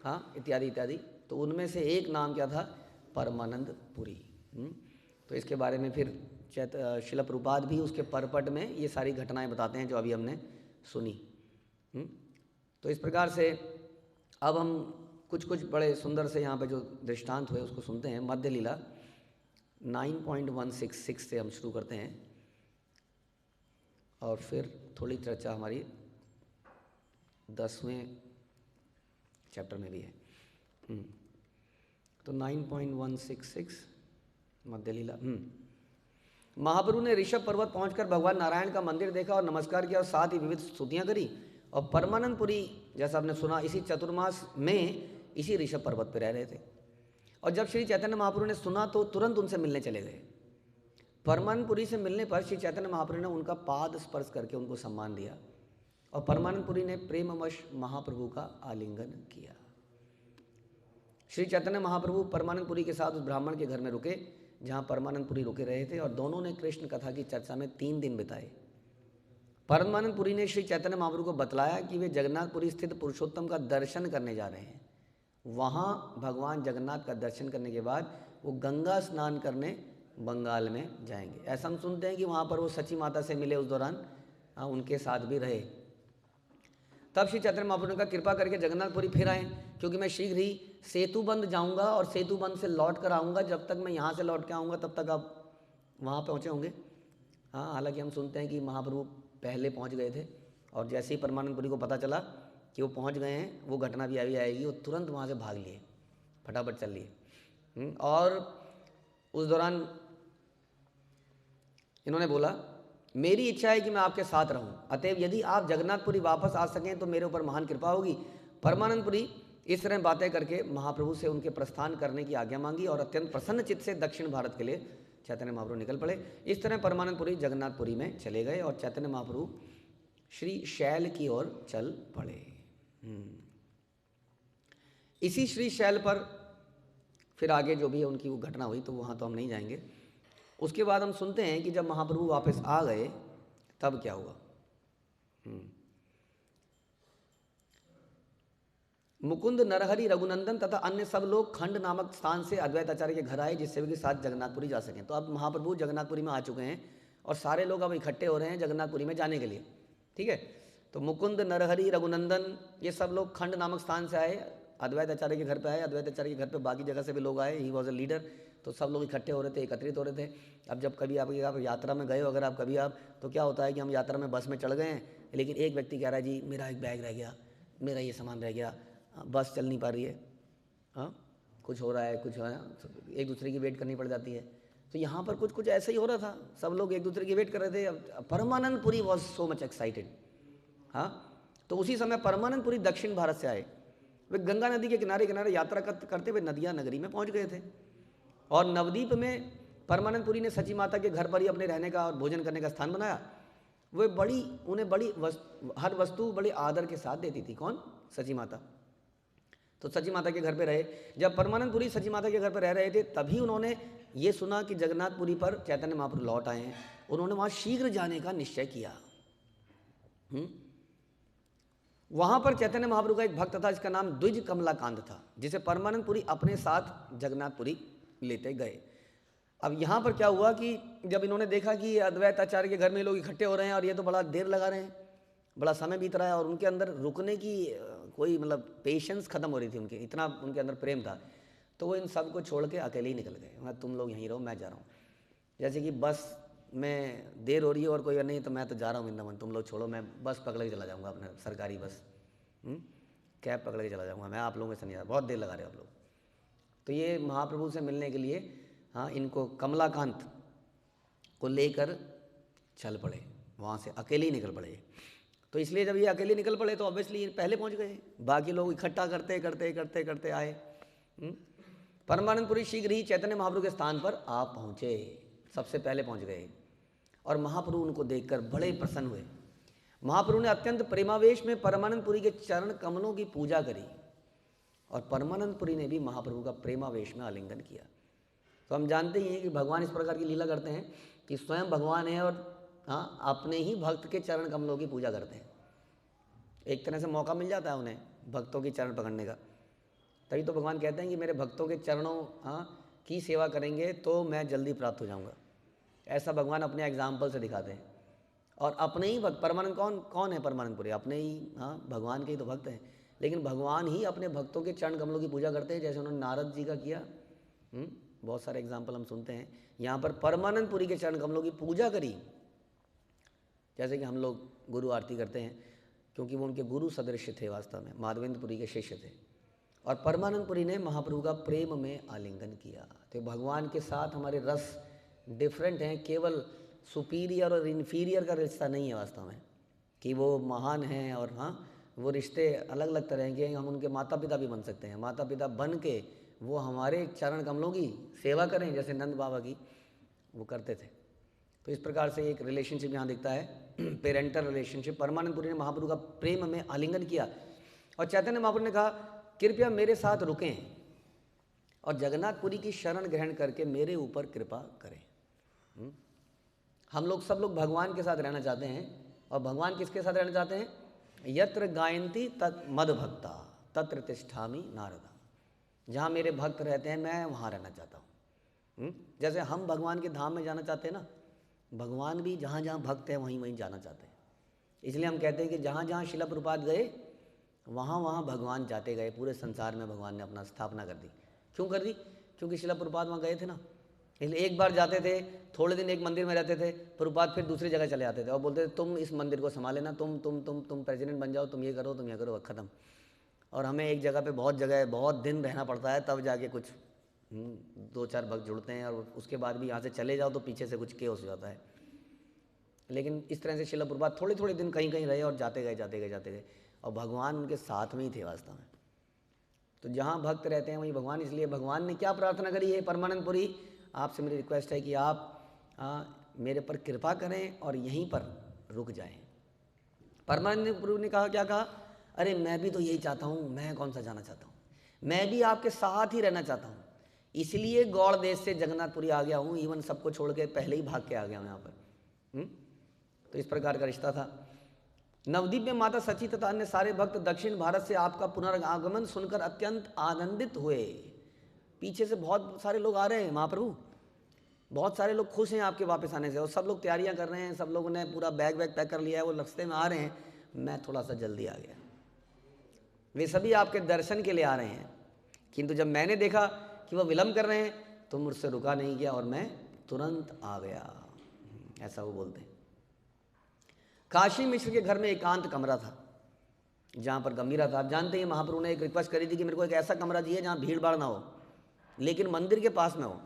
S1: हाँ, इत्यादि इत्यादि। तो उनमें से एक नाम क्या था? परमानंदपुरी। तो इसके बारे में फिर शिला प्रभुपाद भी उसके परपट में ये सारी घटनाएं बताते हैं जो अभी हमने सुनी। तो इस प्रकार से अब हम कुछ कुछ बड़े सुंदर से यहाँ पे जो दृष्टांत हुए उसको सुनते हैं। मध्य लीला 9.166 से हम शुरू करते हैं और फिर थोड़ी चर्चा हमारी 10वें चैप्टर में भी है। तो 9.166 मध्य लीला। महाप्रभु ने ऋषभ पर्वत पहुंचकर भगवान नारायण का मंदिर देखा और नमस्कार किया और साथ ही विविध स्तुतियां करी। और परमानंदपुरी, जैसा आपने सुना, इसी चतुर्मास में इसी ऋषभ पर्वत पर रह रहे थे। और जब श्री चैतन्य महाप्रभु ने सुना तो तुरंत उनसे मिलने चले गए। परमानंदपुरी से मिलने पर श्री चैतन्य महाप्रभु ने उनका पाद स्पर्श करके उनको सम्मान दिया और परमानंदपुरी ने प्रेमवश महाप्रभु का आलिंगन किया। श्री चैतन्य महाप्रभु परमानंदपुरी के साथ उस ब्राह्मण के घर में रुके जहाँ परमानंदपुरी रुके रहे थे और दोनों ने कृष्ण कथा की चर्चा में 3 दिन बिताए। परमानंदपुरी ने श्री चैतन्य महाप्रभु को बतलाया कि वे जगन्नाथपुरी स्थित पुरुषोत्तम का दर्शन करने जा रहे हैं। वहाँ भगवान जगन्नाथ का दर्शन करने के बाद वो गंगा स्नान करने बंगाल में जाएंगे। ऐसा हम सुनते हैं कि वहाँ पर वो सची माता से मिले, उस दौरान उनके साथ भी रहे। तब श्री चैतन्य महाप्रभु ने कहा कृपा करके जगन्नाथपुरी फिर आएँ, क्योंकि मैं शीघ्र ही सेतुबंद जाऊंगा और सेतुबंद से लौट कर आऊँगा। जब तक मैं यहाँ से लौट के आऊँगा तब तक आप वहाँ पहुँचे होंगे। हाँ, हालांकि हम सुनते हैं कि महाप्रभु पहले पहुँच गए थे और जैसे ही परमानंदपुरी को पता चला कि वो पहुँच गए हैं, वो घटना भी अभी आएगी, वो तुरंत वहाँ से भाग लिए, फटाफट चल लिए। और उस दौरान इन्होंने बोला मेरी इच्छा है कि मैं आपके साथ रहूं, अतएव यदि आप जगन्नाथपुरी वापस आ सकें तो मेरे ऊपर महान कृपा होगी। परमानंदपुरी इस तरह बातें करके महाप्रभु से उनके प्रस्थान करने की आज्ञा मांगी और अत्यंत प्रसन्न चित्त से दक्षिण भारत के लिए चैतन्य महाप्रभु निकल पड़े। इस तरह परमानंदपुरी जगन्नाथपुरी में चले गए और चैतन्य महाप्रभु श्री शैल की ओर चल पड़े। इसी श्री शैल पर फिर आगे जो भी है उनकी वो घटना हुई, तो वहाँ तो हम नहीं जाएंगे। उसके बाद हम सुनते हैं कि जब महाप्रभु वापस आ गए तब क्या हुआ। मुकुंद, नरहरि, रघुनंदन तथा अन्य सब लोग खंड नामक स्थान से अद्वैत आचार्य के घर आए जिससे वे के साथ जगन्नाथपुरी जा सकें। तो अब महाप्रभु जगन्नाथपुरी में आ चुके हैं और सारे लोग अब इकट्ठे हो रहे हैं जगन्नाथपुरी में जाने के लिए। ठीक है, तो मुकुंद, नरहरि, रघुनंदन ये सब लोग खंड नामक स्थान से आए, अद्वैत आचार्य के घर पे आए। अद्वैत आचार्य के घर पे बाकी जगह से भी लोग आए, ही वॉज अ लीडर। तो सब लोग इकट्ठे हो रहे थे, एकत्रित हो रहे थे। अब जब कभी आप यात्रा में गए हो, अगर आप कभी आप, तो क्या होता है कि हम यात्रा में बस में चढ़ गए हैं, लेकिन एक व्यक्ति कह रहा है जी मेरा एक बैग रह गया, मेरा ये सामान रह गया, बस चल नहीं पा रही है, हाँ कुछ हो रहा है, कुछ है, एक दूसरे की वेट करनी पड़ जाती है। तो यहाँ पर कुछ ऐसा ही हो रहा था, सब लोग एक दूसरे की वेट कर रहे थे। अब Paramanand Puri was so much excited. हाँ, तो उसी समय परमानंद पुरी दक्षिण भारत से आए, वे गंगा नदी के किनारे किनारे यात्रा करते हुए नदिया नगरी में पहुँच गए थे। और नवद्वीप में परमानंद पुरी ने सची माता के घर पर ही अपने रहने का और भोजन करने का स्थान बनाया। वे उन्हें हर वस्तु बड़े आदर के साथ देती थी। कौन? सची माता। तो सची माता के घर पे रहे। जब परमानंद पुरी सची माता के घर पर रह रहे थे, तभी उन्होंने ये सुना कि जगन्नाथपुरी पर चैतन्य महाप्रभु लौट आए हैं। उन्होंने वहाँ शीघ्र जाने का निश्चय किया। वहाँ पर चैतन्य महाप्रभु का एक भक्त था जिसका नाम द्विज कमलाकांत था, जिसे परमानंद पुरी अपने साथ जगन्नाथपुरी लेते गए। अब यहाँ पर क्या हुआ कि जब इन्होंने देखा कि अद्वैत आचार्य के घर में लोग इकट्ठे हो रहे हैं और ये तो बड़ा देर लगा रहे हैं, बड़ा समय बीत रहा है, और उनके अंदर रुकने की कोई मतलब पेशेंस खत्म हो रही थी उनके, इतना उनके अंदर प्रेम था। तो वो इन सब को छोड़ के अकेले ही निकल गए। तुम लोग यहीं रहो, मैं जा रहा हूँ। जैसे कि बस में देर हो रही है और कोई नहीं, तो मैं तो जा रहा हूँ वृंदावन, तुम लोग छोड़ो, मैं बस पकड़ के चला जाऊँगा, अपना सरकारी बस कैब पकड़ के चला जाऊँगा, मैं आप लोगों से नहीं जा रहा, बहुत देर लगा रहे हो आप लोग। तो ये महाप्रभु से मिलने के लिए हाँ इनको कमलाकांत को लेकर चल पड़े, वहाँ से अकेले ही निकल पड़े। तो इसलिए जब ये अकेले निकल पड़े तो ऑब्वियसली पहले पहुँच गए, बाकी लोग इकट्ठा करते करते करते करते आए। परमानंद पुरी शीघ्र ही चैतन्य महाप्रभु के स्थान पर आप पहुँचे, सबसे पहले पहुँच गए। और महाप्रभु उनको देखकर बड़े प्रसन्न हुए। महाप्रभु ने अत्यंत प्रेमावेश में परमानंद पुरी के चरण कमलों की पूजा करी, और परमानंद पुरी ने भी महाप्रभु का प्रेमावेश में आलिंगन किया। तो हम जानते ही हैं कि भगवान इस प्रकार की लीला करते हैं कि स्वयं भगवान है और हाँ अपने ही भक्त के चरण कमलों की पूजा करते हैं। एक तरह से मौका मिल जाता है उन्हें भक्तों की चरण पकड़ने का। तभी तो भगवान कहते हैं कि मेरे भक्तों के चरणों की सेवा करेंगे तो मैं जल्दी प्राप्त हो जाऊंगा। ऐसा भगवान अपने एग्जाम्पल से दिखाते हैं। और अपने ही भक्त परमानंद कौन है? परमानंद पुरी अपने ही भगवान के ही तो भक्त हैं। लेकिन भगवान ही अपने भक्तों के चरण कमलों की पूजा करते हैं, जैसे उन्होंने नारद जी का किया। बहुत सारे एग्जाम्पल हम सुनते हैं। यहाँ पर परमानंद पुरी के चरण कमलों की पूजा करी, जैसे कि हम लोग गुरु आरती करते हैं, क्योंकि वो उनके गुरु सदृश थे, वास्तव में माधवेंद्र पुरी के शिष्य थे। और परमानंद पुरी ने महाप्रभु का प्रेम में आलिंगन किया। तो भगवान के साथ हमारे रस डिफरेंट हैं, केवल सुपीरियर और इन्फीरियर का रिश्ता नहीं है वास्तव में, कि वो महान हैं और वो रिश्ते अलग अलग तरह के हैं। हम उनके माता पिता भी बन सकते हैं, माता पिता बन के वो हमारे चरण कमलों की सेवा करें, जैसे नंद बाबा की वो करते थे। तो इस प्रकार से एक रिलेशनशिप यहाँ दिखता है, पेरेंटल रिलेशनशिप। परमानंद पुरी ने महाप्रभु का प्रेम में आलिंगन किया और चैतन्य महाप्रभु ने कहा कृपया मेरे साथ रुकें और जगन्नाथपुरी की शरण ग्रहण करके मेरे ऊपर कृपा करें। हम लोग सब लोग भगवान के साथ रहना चाहते हैं, और भगवान किसके साथ रहना चाहते हैं? यत्र गायन्ति तत् मद भक्ता तत्र तिष्ठामि नारदा। जहाँ मेरे भक्त रहते हैं मैं वहाँ रहना चाहता हूँ। जैसे हम भगवान के धाम में जाना चाहते हैं ना, भगवान भी जहाँ जहाँ भक्त हैं वहीं वहीं जाना चाहते हैं। इसलिए हम कहते हैं कि जहाँ जहाँ शिला प्रभुपाद गए वहाँ वहाँ भगवान जाते गए। पूरे संसार में भगवान ने अपना स्थापना कर दी। क्यों कर दी? क्योंकि शिला प्रभुपाद वहाँ गए थे ना। इसलिए एक बार जाते थे, थोड़े दिन एक मंदिर में रहते थे, प्रभुपाद फिर दूसरी जगह चले आते थे और बोलते थे तुम इस मंदिर को संभाल लेना, तुम प्रेसिडेंट बन जाओ, तुम ये करो, ख़त्म। और हमें एक जगह पे बहुत दिन रहना पड़ता है, तब जाके कुछ 2-4 भक्त जुड़ते हैं, और उसके बाद भी यहाँ से चले जाओ तो पीछे से कुछ केओस हो जाता है। लेकिन इस तरह से शिला प्रभुपाद थोड़े दिन कहीं रहे और जाते गए, और भगवान उनके साथ में ही थे वास्तव में। तो जहाँ भक्त रहते हैं वहीं भगवान। इसलिए भगवान ने क्या प्रार्थना करी है? परमानंद पुरी, आपसे मेरी रिक्वेस्ट है कि आप मेरे पर कृपा करें और यहीं पर रुक जाएं। परमानंद पुरी ने कहा, क्या कहा? अरे मैं भी तो यही चाहता हूँ, मैं कौन सा जाना चाहता हूँ, मैं भी आपके साथ ही रहना चाहता हूँ। इसलिए गौड़ देश से जगन्नाथपुरी आ गया हूँ, इवन सबको छोड़ के पहले ही भाग के आ गया हूँ यहाँ पर। तो इस प्रकार का रिश्ता था। नवद्वीप में माता सची तथा अन्य सारे भक्त दक्षिण भारत से आपका पुनर्गमन सुनकर अत्यंत आनंदित हुए। पीछे से बहुत सारे लोग आ रहे हैं महाप्रभु, बहुत सारे लोग खुश हैं आपके वापस आने से, और सब लोग तैयारियां कर रहे हैं, सब लोगों ने पूरा बैग पैक कर लिया है, वो रास्ते में आ रहे हैं। मैं थोड़ा सा जल्दी आ गया। वे सभी आपके दर्शन के लिए आ रहे हैं, किंतु जब मैंने देखा कि वह विलम्ब कर रहे हैं तो मुझसे रुका नहीं गया और मैं तुरंत आ गया। ऐसा वो बोलते हैं। काशी मिश्र के घर में एकांत कमरा था जहाँ पर गंभीरा था। आप जानते हैं महाप्रभु ने एक रिक्वेस्ट करी थी कि मेरे को एक ऐसा कमरा चाहिए जहाँ भीड़ भाड़ ना हो, लेकिन मंदिर के पास में हो।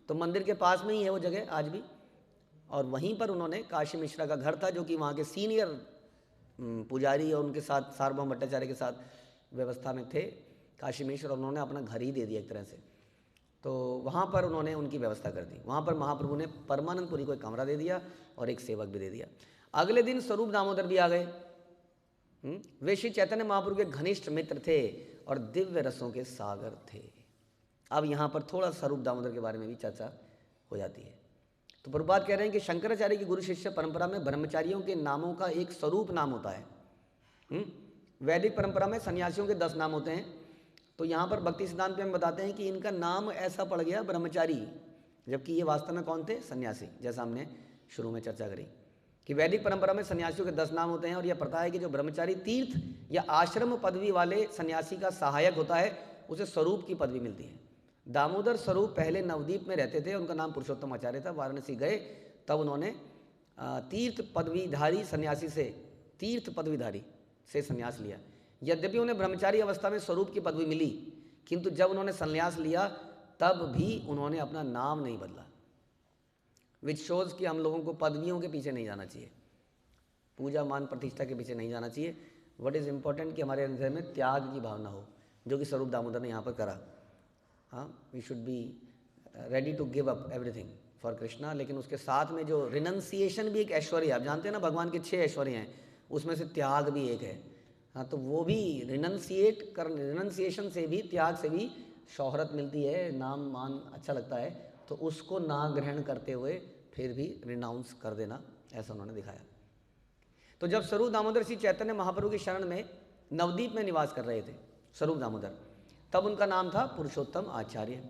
S1: तो मंदिर के पास में ही है वो जगह आज भी, और वहीं पर उन्होंने, काशी मिश्रा का घर था जो कि वहाँ के सीनियर पुजारी और उनके साथ सार्वभौम भट्टाचार्य के साथ व्यवस्था में थे काशी मिश्र, और उन्होंने अपना घर ही दे दिया एक तरह से। तो वहाँ पर उन्होंने उनकी व्यवस्था कर दी। वहाँ पर महाप्रभु ने परमानंदपुरी को एक कमरा दे दिया और एक सेवक भी दे दिया। अगले दिन स्वरूप दामोदर भी आ गए। वे श्री चैतन्य महाप्रभु के घनिष्ठ मित्र थे और दिव्य रसों के सागर थे। अब यहाँ पर थोड़ा स्वरूप दामोदर के बारे में भी चर्चा हो जाती है। तो प्रभुपाद कह रहे हैं कि शंकराचार्य की गुरु शिष्य परंपरा में ब्रह्मचारियों के नामों का एक स्वरूप नाम होता है। वैदिक परंपरा में सन्यासियों के 10 नाम होते हैं। तो यहाँ पर भक्ति सिद्धांत में हम बताते हैं कि इनका नाम ऐसा पड़ गया ब्रह्मचारी, जबकि ये वास्तव में कौन थे? सन्यासी। जैसा हमने शुरू में चर्चा करी कि वैदिक परंपरा में सन्यासियों के 10 नाम होते हैं, और यह प्रथा है कि जो ब्रह्मचारी तीर्थ या आश्रम पदवी वाले सन्यासी का सहायक होता है उसे स्वरूप की पदवी मिलती है। दामोदर स्वरूप पहले नवद्वीप में रहते थे, उनका नाम पुरुषोत्तम आचार्य था। वाराणसी गए तब उन्होंने तीर्थ पदवीधारी से संन्यास लिया। यद्यपि उन्हें ब्रह्मचारी अवस्था में स्वरूप की पदवी मिली, किंतु जब उन्होंने संन्यास लिया तब भी उन्होंने अपना नाम नहीं बदला, विच शोज कि हम लोगों को पदवियों के पीछे नहीं जाना चाहिए, पूजा मान प्रतिष्ठा के पीछे नहीं जाना चाहिए। व्हाट इज़ इम्पोर्टेंट कि हमारे अंदर में त्याग की भावना हो, जो कि स्वरूप दामोदर ने यहाँ पर करा। हाँ, we should be ready to give up everything for Krishna. लेकिन उसके साथ में जो रिनंसिएशन भी एक ऐश्वर्य है। आप जानते हैं ना, भगवान के 6 ऐश्वर्य हैं, उसमें से त्याग भी एक है। हाँ, तो वो भी रिनंसिएशन से भी, त्याग से भी शोहरत मिलती है, नाम मान अच्छा लगता है, तो उसको ना ग्रहण करते हुए फिर भी रिनाउंस कर देना, ऐसा उन्होंने दिखाया। तो जब स्वरूप दामोदर श्री चैतन्य महाप्रभु की शरण में नवद्वीप में निवास कर रहे थे स्वरूप दामोदर, तब उनका नाम था पुरुषोत्तम आचार्य।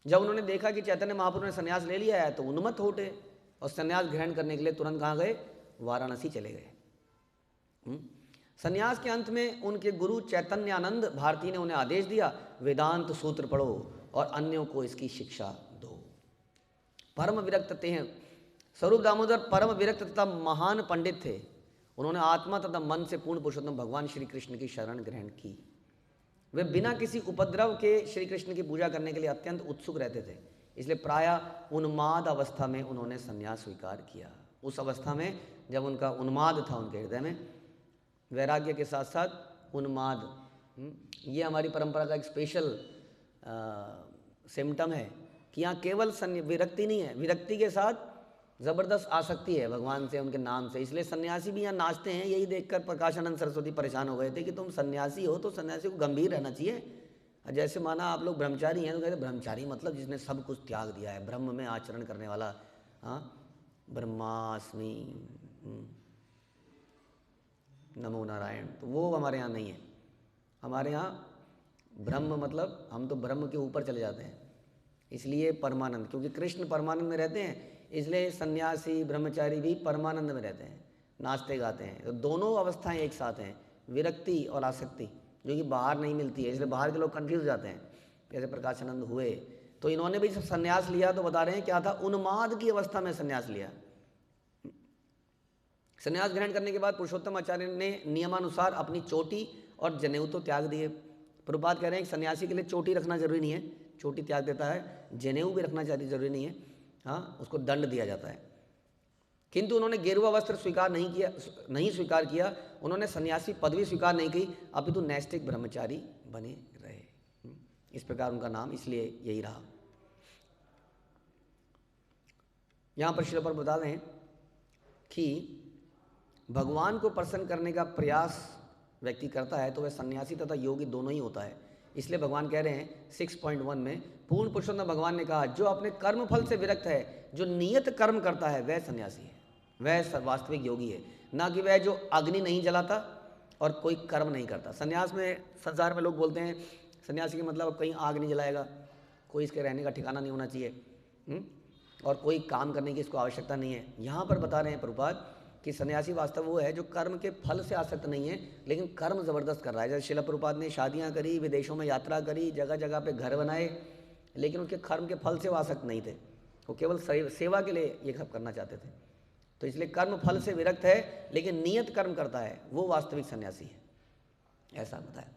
S1: जब उन्होंने देखा कि चैतन्य महाप्रभु ने संन्यास ले लिया है तो उन्मत्त हो उठे और संन्यास ग्रहण करने के लिए तुरंत कहाँ गए? वाराणसी चले गए। संन्यास के अंत में उनके गुरु चैतन्यानंद भारती ने उन्हें आदेश दिया, वेदांत सूत्र पढ़ो और अन्यों को इसकी शिक्षा दो। परम विरक्त थे स्वरूप दामोदर, परम विरक्त तथा महान पंडित थे। उन्होंने आत्मा तथा मन से पूर्ण पुरुषोत्तम भगवान श्री कृष्ण की शरण ग्रहण की। वे बिना किसी उपद्रव के श्री कृष्ण की पूजा करने के लिए अत्यंत उत्सुक रहते थे, इसलिए प्रायः उन्माद अवस्था में उन्होंने संन्यास स्वीकार किया। उस अवस्था में जब उनका उन्माद था उनके हृदय में, वैराग्य के साथ साथ उन्माद, ये हमारी परंपरा का एक स्पेशल सिम्टम है कि यहाँ केवल विरक्ति नहीं है, विरक्ति के साथ ज़बरदस्त आसक्ति है भगवान से, उनके नाम से। इसलिए सन्यासी भी यहाँ नाचते हैं। यही देखकर प्रकाशानंद सरस्वती परेशान हो गए थे कि तुम सन्यासी हो तो सन्यासी को गंभीर रहना चाहिए। जैसे माना आप लोग ब्रह्मचारी हैं तो कहते ब्रह्मचारी मतलब जिसने सब कुछ त्याग दिया है, ब्रह्म में आचरण करने वाला। हाँ, ब्रह्मास्मि नमो नारायण, तो वो हमारे यहाँ नहीं है। हमारे यहाँ ब्रह्म मतलब हम तो ब्रह्म के ऊपर चले जाते हैं, इसलिए परमानंद, क्योंकि कृष्ण परमानंद में रहते हैं, इसलिए सन्यासी ब्रह्मचारी भी परमानंद में रहते हैं, नाचते गाते हैं। तो दोनों अवस्थाएं एक साथ हैं, विरक्ति और आसक्ति, जो कि बाहर नहीं मिलती है। इसलिए बाहर के लोग कंफ्यूज हो जाते हैं, जैसे प्रकाशानंद हुए। तो इन्होंने भी जब संन्यास लिया तो बता रहे हैं क्या था, उन्माद की अवस्था में संन्यास लिया। संन्यास ग्रहण करने के बाद पुरुषोत्तम आचार्य ने नियमानुसार अपनी चोटी और जनेऊ तो त्याग दिए। प्रभुपाद कह रहे हैं कि सन्यासी के लिए चोटी रखना जरूरी नहीं है, चोटी त्याग देता है, जनेऊ भी रखना जरूरी नहीं है। हाँ, उसको दंड दिया जाता है। किंतु उन्होंने गेरुआ वस्त्र नहीं स्वीकार किया। उन्होंने सन्यासी पदवी स्वीकार नहीं की, अपितु नैष्ठिक ब्रह्मचारी बने रहे। इस प्रकार उनका नाम इसलिए यही रहा। यहाँ पर श्रील प्रभुपाद बता रहे हैं कि भगवान को प्रसन्न करने का प्रयास व्यक्ति करता है तो वह सन्यासी तथा योगी दोनों ही होता है। इसलिए भगवान कह रहे हैं 6.1 में, पूर्ण पुरुषोत्तम भगवान ने कहा, जो अपने कर्म फल से विरक्त है, जो नियत कर्म करता है, वह सन्यासी है, वह वास्तविक योगी है, ना कि वह जो अग्नि नहीं जलाता और कोई कर्म नहीं करता। सन्यास में, संसार में लोग बोलते हैं सन्यासी का मतलब कहीं आग नहीं जलाएगा, कोई इसके रहने का ठिकाना नहीं होना चाहिए, और कोई काम करने की इसको आवश्यकता नहीं है। यहाँ पर बता रहे हैं प्रभुपाद कि सन्यासी वास्तव वो है जो कर्म के फल से आसक्त नहीं है, लेकिन कर्म ज़बरदस्त कर रहा है। जैसे श्रील प्रभुपाद ने शादियाँ करी, विदेशों में यात्रा करी, जगह जगह पे घर बनाए, लेकिन उनके कर्म के फल से वो आसक्त नहीं थे, वो केवल सेवा के लिए ये सब करना चाहते थे। तो इसलिए कर्म फल से विरक्त है, लेकिन नियत कर्म करता है, वो वास्तविक सन्यासी है, ऐसा बताया।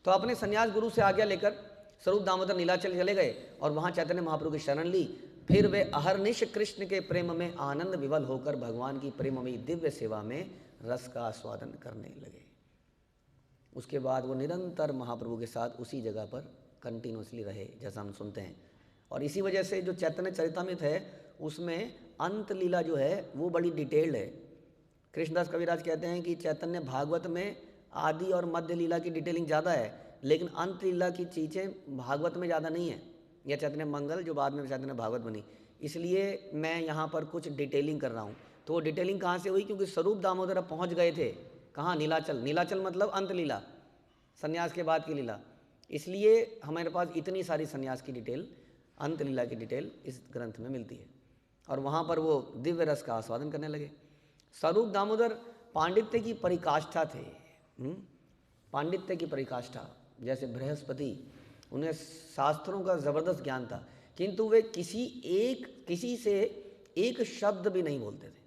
S1: तो अपने सन्यास गुरु से आज्ञा लेकर स्वरूप दामोदर नीलाचल चले गए और वहाँ चैतन्य महाप्रभु की शरण ली। फिर वे अहर्निश कृष्ण के प्रेम में आनंद विवल होकर भगवान की प्रेममयी दिव्य सेवा में रस का आस्वादन करने लगे। उसके बाद वो निरंतर महाप्रभु के साथ उसी जगह पर कंटिन्यूसली रहे, जैसा हम सुनते हैं। और इसी वजह से जो चैतन्य चरितामृत है उसमें अंत लीला जो है वो बड़ी डिटेल्ड है। कृष्णदास कविराज कहते हैं कि चैतन्य भागवत में आदि और मध्य लीला की डिटेलिंग ज़्यादा है, लेकिन अंत लीला की चीज़ें भागवत में ज़्यादा नहीं है, या चैतन्य मंगल जो बाद में चैतन्य भागवत बनी। इसलिए मैं यहाँ पर कुछ डिटेलिंग कर रहा हूँ। तो वो डिटेलिंग कहाँ से हुई? क्योंकि स्वरूप दामोदर पहुँच गए थे कहाँ? नीलाचल। नीलाचल मतलब अंत लीला, सन्यास के बाद की लीला। इसलिए हमारे पास इतनी सारी सन्यास की डिटेल, अंत लीला की डिटेल इस ग्रंथ में मिलती है। और वहाँ पर वो दिव्य रस का आस्वादन करने लगे। स्वरूप दामोदर पांडित्य की परिकाष्ठा थे, पांडित्य की परिकाष्ठा। जैसे बृहस्पति, उन्हें शास्त्रों का ज़बरदस्त ज्ञान था, किंतु वे किसी से एक शब्द भी नहीं बोलते थे।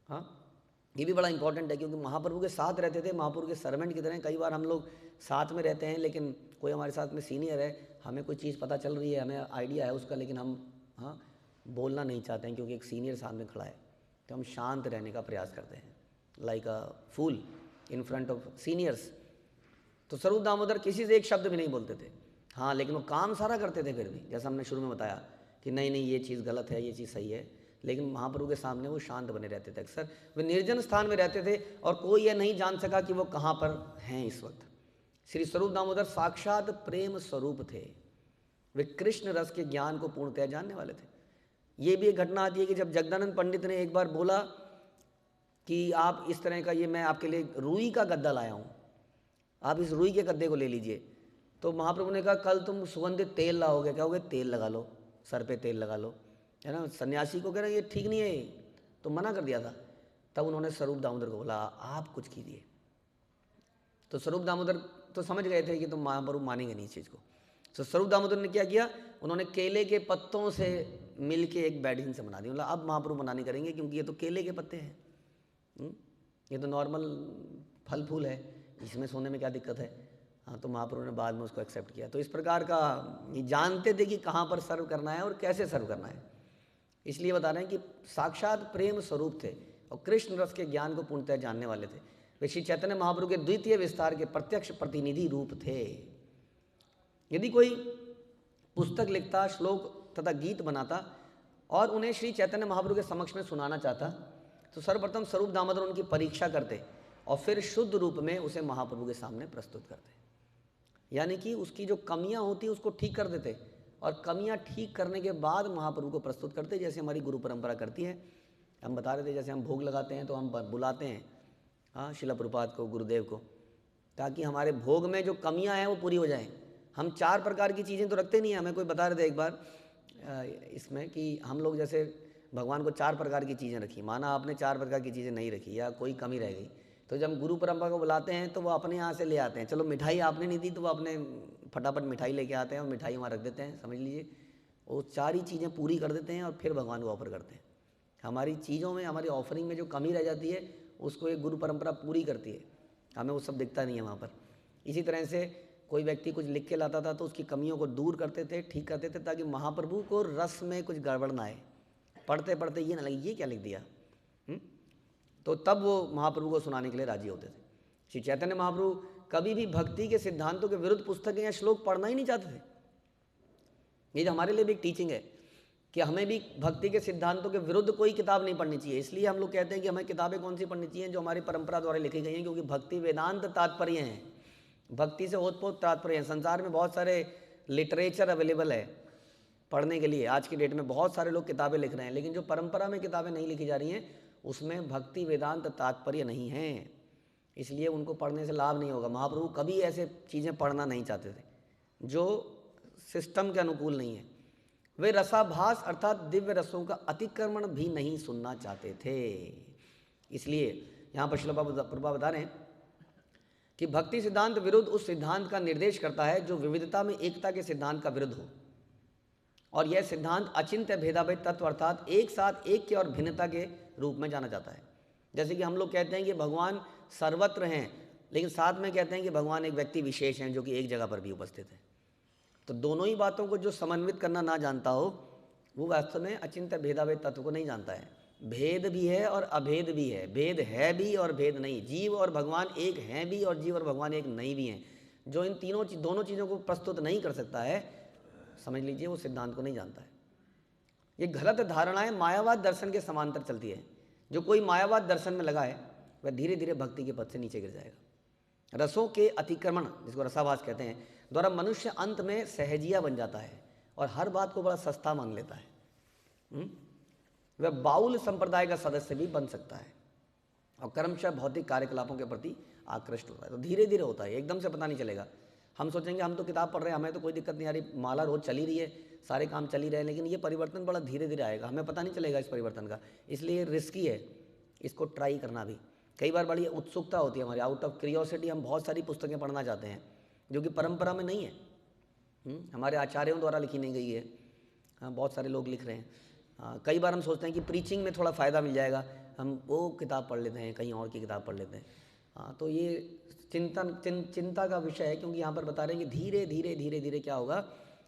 S1: हाँ, ये भी बड़ा इंपॉर्टेंट है, क्योंकि महाप्रभु के साथ रहते थे, महाप्रभु के सर्वेंट की तरह। कई बार हम लोग साथ में रहते हैं, लेकिन कोई हमारे साथ में सीनियर है, हमें कोई चीज़ पता चल रही है, हमें आइडिया है उसका, लेकिन हम बोलना नहीं चाहते हैं क्योंकि एक सीनियर सामने खड़ा है। तो हम शांत रहने का प्रयास करते हैं, like a fool in front of seniors. तो स्वरूप दामोदर किसी से एक शब्द भी नहीं बोलते थे। हाँ, लेकिन वो काम सारा करते थे फिर भी, जैसा हमने शुरू में बताया कि नहीं ये चीज़ गलत है, ये चीज़ सही है, लेकिन महाप्रभु के सामने वो शांत बने रहते थे। अक्सर वे निर्जन स्थान में रहते थे और कोई यह नहीं जान सका कि वो कहाँ पर हैं इस वक्त। श्री स्वरूप दामोदर साक्षात प्रेम स्वरूप थे। वे कृष्ण रस के ज्ञान को पूर्णतः जानने वाले थे। ये भी एक घटना आती है कि जब जगदानंद पंडित ने एक बार बोला कि आप इस तरह का, ये मैं आपके लिए रुई का गद्दा लाया हूँ, आप इस रुई के गद्दे को ले लीजिए। तो महाप्रभु ने कहा कल तुम सुगंधित तेल लाओगे, क्या होगे? तेल लगा लो, सर पे तेल लगा लो, है ना। सन्यासी को कह रहे ये ठीक नहीं है, तो मना कर दिया था। तब उन्होंने स्वरूप दामोदर को बोला आप कुछ कीजिए। तो स्वरूप दामोदर तो समझ गए थे कि तुम महाप्रभु मानेंगे नहीं इस चीज़ को। तो स्वरूप दामोदर ने क्या किया? उन्होंने केले के पत्तों से मिल के एक बैडिन से बना दी। मतलब अब महाप्रभु मना नहीं करेंगे, क्योंकि ये तो केले के पत्ते हैं, ये तो नॉर्मल फल फूल है, इसमें सोने में क्या दिक्कत है। हाँ, तो महाप्रभु ने बाद में उसको एक्सेप्ट किया। तो इस प्रकार का ये जानते थे कि कहाँ पर सर्व करना है और कैसे सर्व करना है। इसलिए बता रहे हैं कि साक्षात प्रेम स्वरूप थे और कृष्ण रस के ज्ञान को पूर्णतः जानने वाले थे। वे श्री चैतन्य महाप्रभु के द्वितीय विस्तार के प्रत्यक्ष प्रतिनिधि रूप थे। यदि कोई पुस्तक लिखता, श्लोक तथा गीत बनाता और उन्हें श्री चैतन्य महाप्रभु के समक्ष में सुनाना चाहता, तो सर्वप्रथम स्वरूप दामोदर उनकी परीक्षा करते और फिर शुद्ध रूप में उसे महाप्रभु के सामने प्रस्तुत करते। यानी कि उसकी जो कमियां होती उसको ठीक कर देते और कमियां ठीक करने के बाद महाप्रभु को प्रस्तुत करते, जैसे हमारी गुरु परंपरा करती है। हम बता रहे थे, जैसे हम भोग लगाते हैं तो हम बुलाते हैं हाँ शिला प्रभुपाद को, गुरुदेव को, ताकि हमारे भोग में जो कमियां हैं वो पूरी हो जाएं। हम 4 प्रकार की चीज़ें तो रखते नहीं हैं। हमें कोई बता रहे थे एक बार इसमें कि हम लोग जैसे भगवान को 4 प्रकार की चीज़ें रखी, माना आपने 4 प्रकार की चीज़ें नहीं रखी या कोई कमी रह गई, तो जब गुरु परंपरा को बुलाते हैं तो वो अपने यहाँ से ले आते हैं। चलो मिठाई आपने नहीं दी तो वो अपने फटाफट मिठाई लेके आते हैं और मिठाई वहाँ रख देते हैं, समझ लीजिए। वो 4 ही चीज़ें पूरी कर देते हैं और फिर भगवान को ऑफर करते हैं। हमारी चीज़ों में, हमारी ऑफरिंग में जो कमी रह जाती है उसको एक गुरु परंपरा पूरी करती है, हमें वो सब दिखता नहीं है वहाँ पर। इसी तरह से कोई व्यक्ति कुछ लिख के लाता था तो उसकी कमियों को दूर करते थे, ठीक करते थे, ताकि महाप्रभु को रस में कुछ गड़बड़ ना आए। पढ़ते पढ़ते ये ना लगे ये क्या लिख दिया, तो तब वो महाप्रभु को सुनाने के लिए राजी होते थे। श्री चैतन्य महाप्रभु कभी भी भक्ति के सिद्धांतों के विरुद्ध पुस्तकें या श्लोक पढ़ना ही नहीं चाहते थे। ये हमारे लिए भी एक टीचिंग है कि हमें भी भक्ति के सिद्धांतों के विरुद्ध कोई किताब नहीं पढ़नी चाहिए। इसलिए हम लोग कहते हैं कि हमें किताबें कौन सी पढ़नी चाहिए? जो हमारी परंपरा द्वारा लिखी गई हैं, क्योंकि भक्ति वेदांत तात्पर्य हैं, भक्ति से ओतप्रोत तात्पर्य हैं। संसार में बहुत सारे लिटरेचर अवेलेबल है पढ़ने के लिए। आज की डेट में बहुत सारे लोग किताबें लिख रहे हैं, लेकिन जो परंपरा में किताबें नहीं लिखी जा रही हैं उसमें भक्ति वेदांत तात्पर्य नहीं है, इसलिए उनको पढ़ने से लाभ नहीं होगा। महाप्रभु कभी ऐसे चीज़ें पढ़ना नहीं चाहते थे जो सिस्टम के अनुकूल नहीं है। वे रसाभास अर्थात दिव्य रसों का अतिक्रमण भी नहीं सुनना चाहते थे। इसलिए यहाँ पर श्रील प्रभुपाद बता रहे हैं कि भक्ति सिद्धांत विरुद्ध उस सिद्धांत का निर्देश करता है जो विविधता में एकता के सिद्धांत का विरुद्ध हो, और यह सिद्धांत अचिंत्य भेदाभेद तत्व अर्थात एक साथ एक के और भिन्नता के रूप में जाना जाता है। जैसे कि हम लोग कहते हैं कि भगवान सर्वत्र हैं, लेकिन साथ में कहते हैं कि भगवान एक व्यक्ति विशेष हैं जो कि एक जगह पर भी उपस्थित है। तो दोनों ही बातों को जो समन्वित करना ना जानता हो वो वास्तव में अचिंत्य भेदाभेद तत्व को नहीं जानता है। भेद भी है और अभेद भी है, भेद है भी और भेद नहीं। जीव और भगवान एक हैं भी और जीव और भगवान एक नहीं भी हैं। जो इन दोनों चीज़ों को प्रस्तुत नहीं कर सकता है, समझ लीजिए वो सिद्धांत को नहीं जानता है। ये गलत धारणाएं मायावाद दर्शन के समांतर चलती है। जो कोई मायावाद दर्शन में लगा है वह धीरे धीरे भक्ति के पद से नीचे गिर जाएगा। रसों के अतिक्रमण, जिसको रसाभास कहते हैं, द्वारा मनुष्य अंत में सहजिया बन जाता है और हर बात को बड़ा सस्ता मान लेता है। वह बाउल संप्रदाय का सदस्य भी बन सकता है और क्रमशः भौतिक कार्यकलापों के प्रति आकृष्ट होता है। तो धीरे धीरे होता है, एकदम से पता नहीं चलेगा। हम सोचेंगे हम तो किताब पढ़ रहे हैं, हमें तो कोई दिक्कत नहीं आ रही, माला रोज चली रही है, सारे काम चल ही रहे हैं, लेकिन ये परिवर्तन बड़ा धीरे धीरे आएगा, हमें पता नहीं चलेगा इस परिवर्तन का। इसलिए रिस्की है इसको ट्राई करना भी। कई बार बड़ी उत्सुकता होती है हमारी, आउट ऑफ क्यूरियोसिटी हम बहुत सारी पुस्तकें पढ़ना चाहते हैं जो कि परंपरा में नहीं है, हमारे आचार्यों द्वारा लिखी नहीं गई है। हाँ, बहुत सारे लोग लिख रहे हैं। कई बार हम सोचते हैं कि प्रीचिंग में थोड़ा फ़ायदा मिल जाएगा, हम वो किताब पढ़ लेते हैं, कहीं और की किताब पढ़ लेते हैं। हाँ, तो ये चिंता का विषय है, क्योंकि यहाँ पर बता रहे हैं कि धीरे धीरे धीरे धीरे क्या होगा,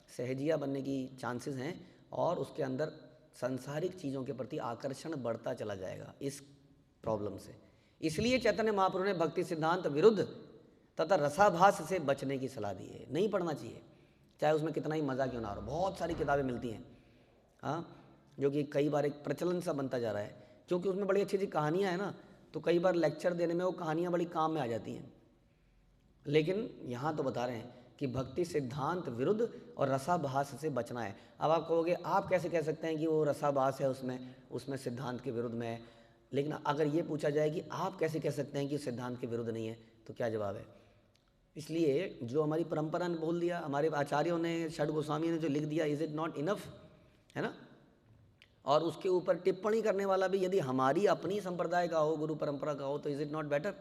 S1: सहजिया बनने की चांसेस हैं और उसके अंदर सांसारिक चीज़ों के प्रति आकर्षण बढ़ता चला जाएगा इस प्रॉब्लम से। इसलिए चैतन्य महाप्रभु ने भक्ति सिद्धांत विरुद्ध तथा रसाभास से बचने की सलाह दी है। नहीं पढ़ना चाहिए, चाहे उसमें कितना ही मज़ा क्यों ना हो। बहुत सारी किताबें मिलती हैं, हाँ, जो कि कई बार एक प्रचलन सा बनता जा रहा है, क्योंकि उसमें बड़ी अच्छी अच्छी कहानियाँ हैं ना, तो कई बार लेक्चर देने में वो कहानियाँ बड़ी काम में आ जाती हैं। लेकिन यहाँ तो बता रहे हैं कि भक्ति सिद्धांत विरुद्ध और रसाभास से बचना है। अब आप कहोगे आप कैसे कह सकते हैं कि वो रसाभास है, उसमें सिद्धांत के विरुद्ध में है। लेकिन अगर ये पूछा जाए कि आप कैसे कह सकते हैं कि सिद्धांत के विरुद्ध नहीं है, तो क्या जवाब है? इसलिए जो हमारी परंपरा ने बोल दिया, हमारे आचार्यों ने, षड गोस्वामी ने जो लिख दिया, इज़ इट नॉट इनफ, है ना? और उसके ऊपर टिप्पणी करने वाला भी यदि हमारी अपनी संप्रदाय का हो, गुरु परंपरा का हो, तो इज़ इट नॉट बेटर?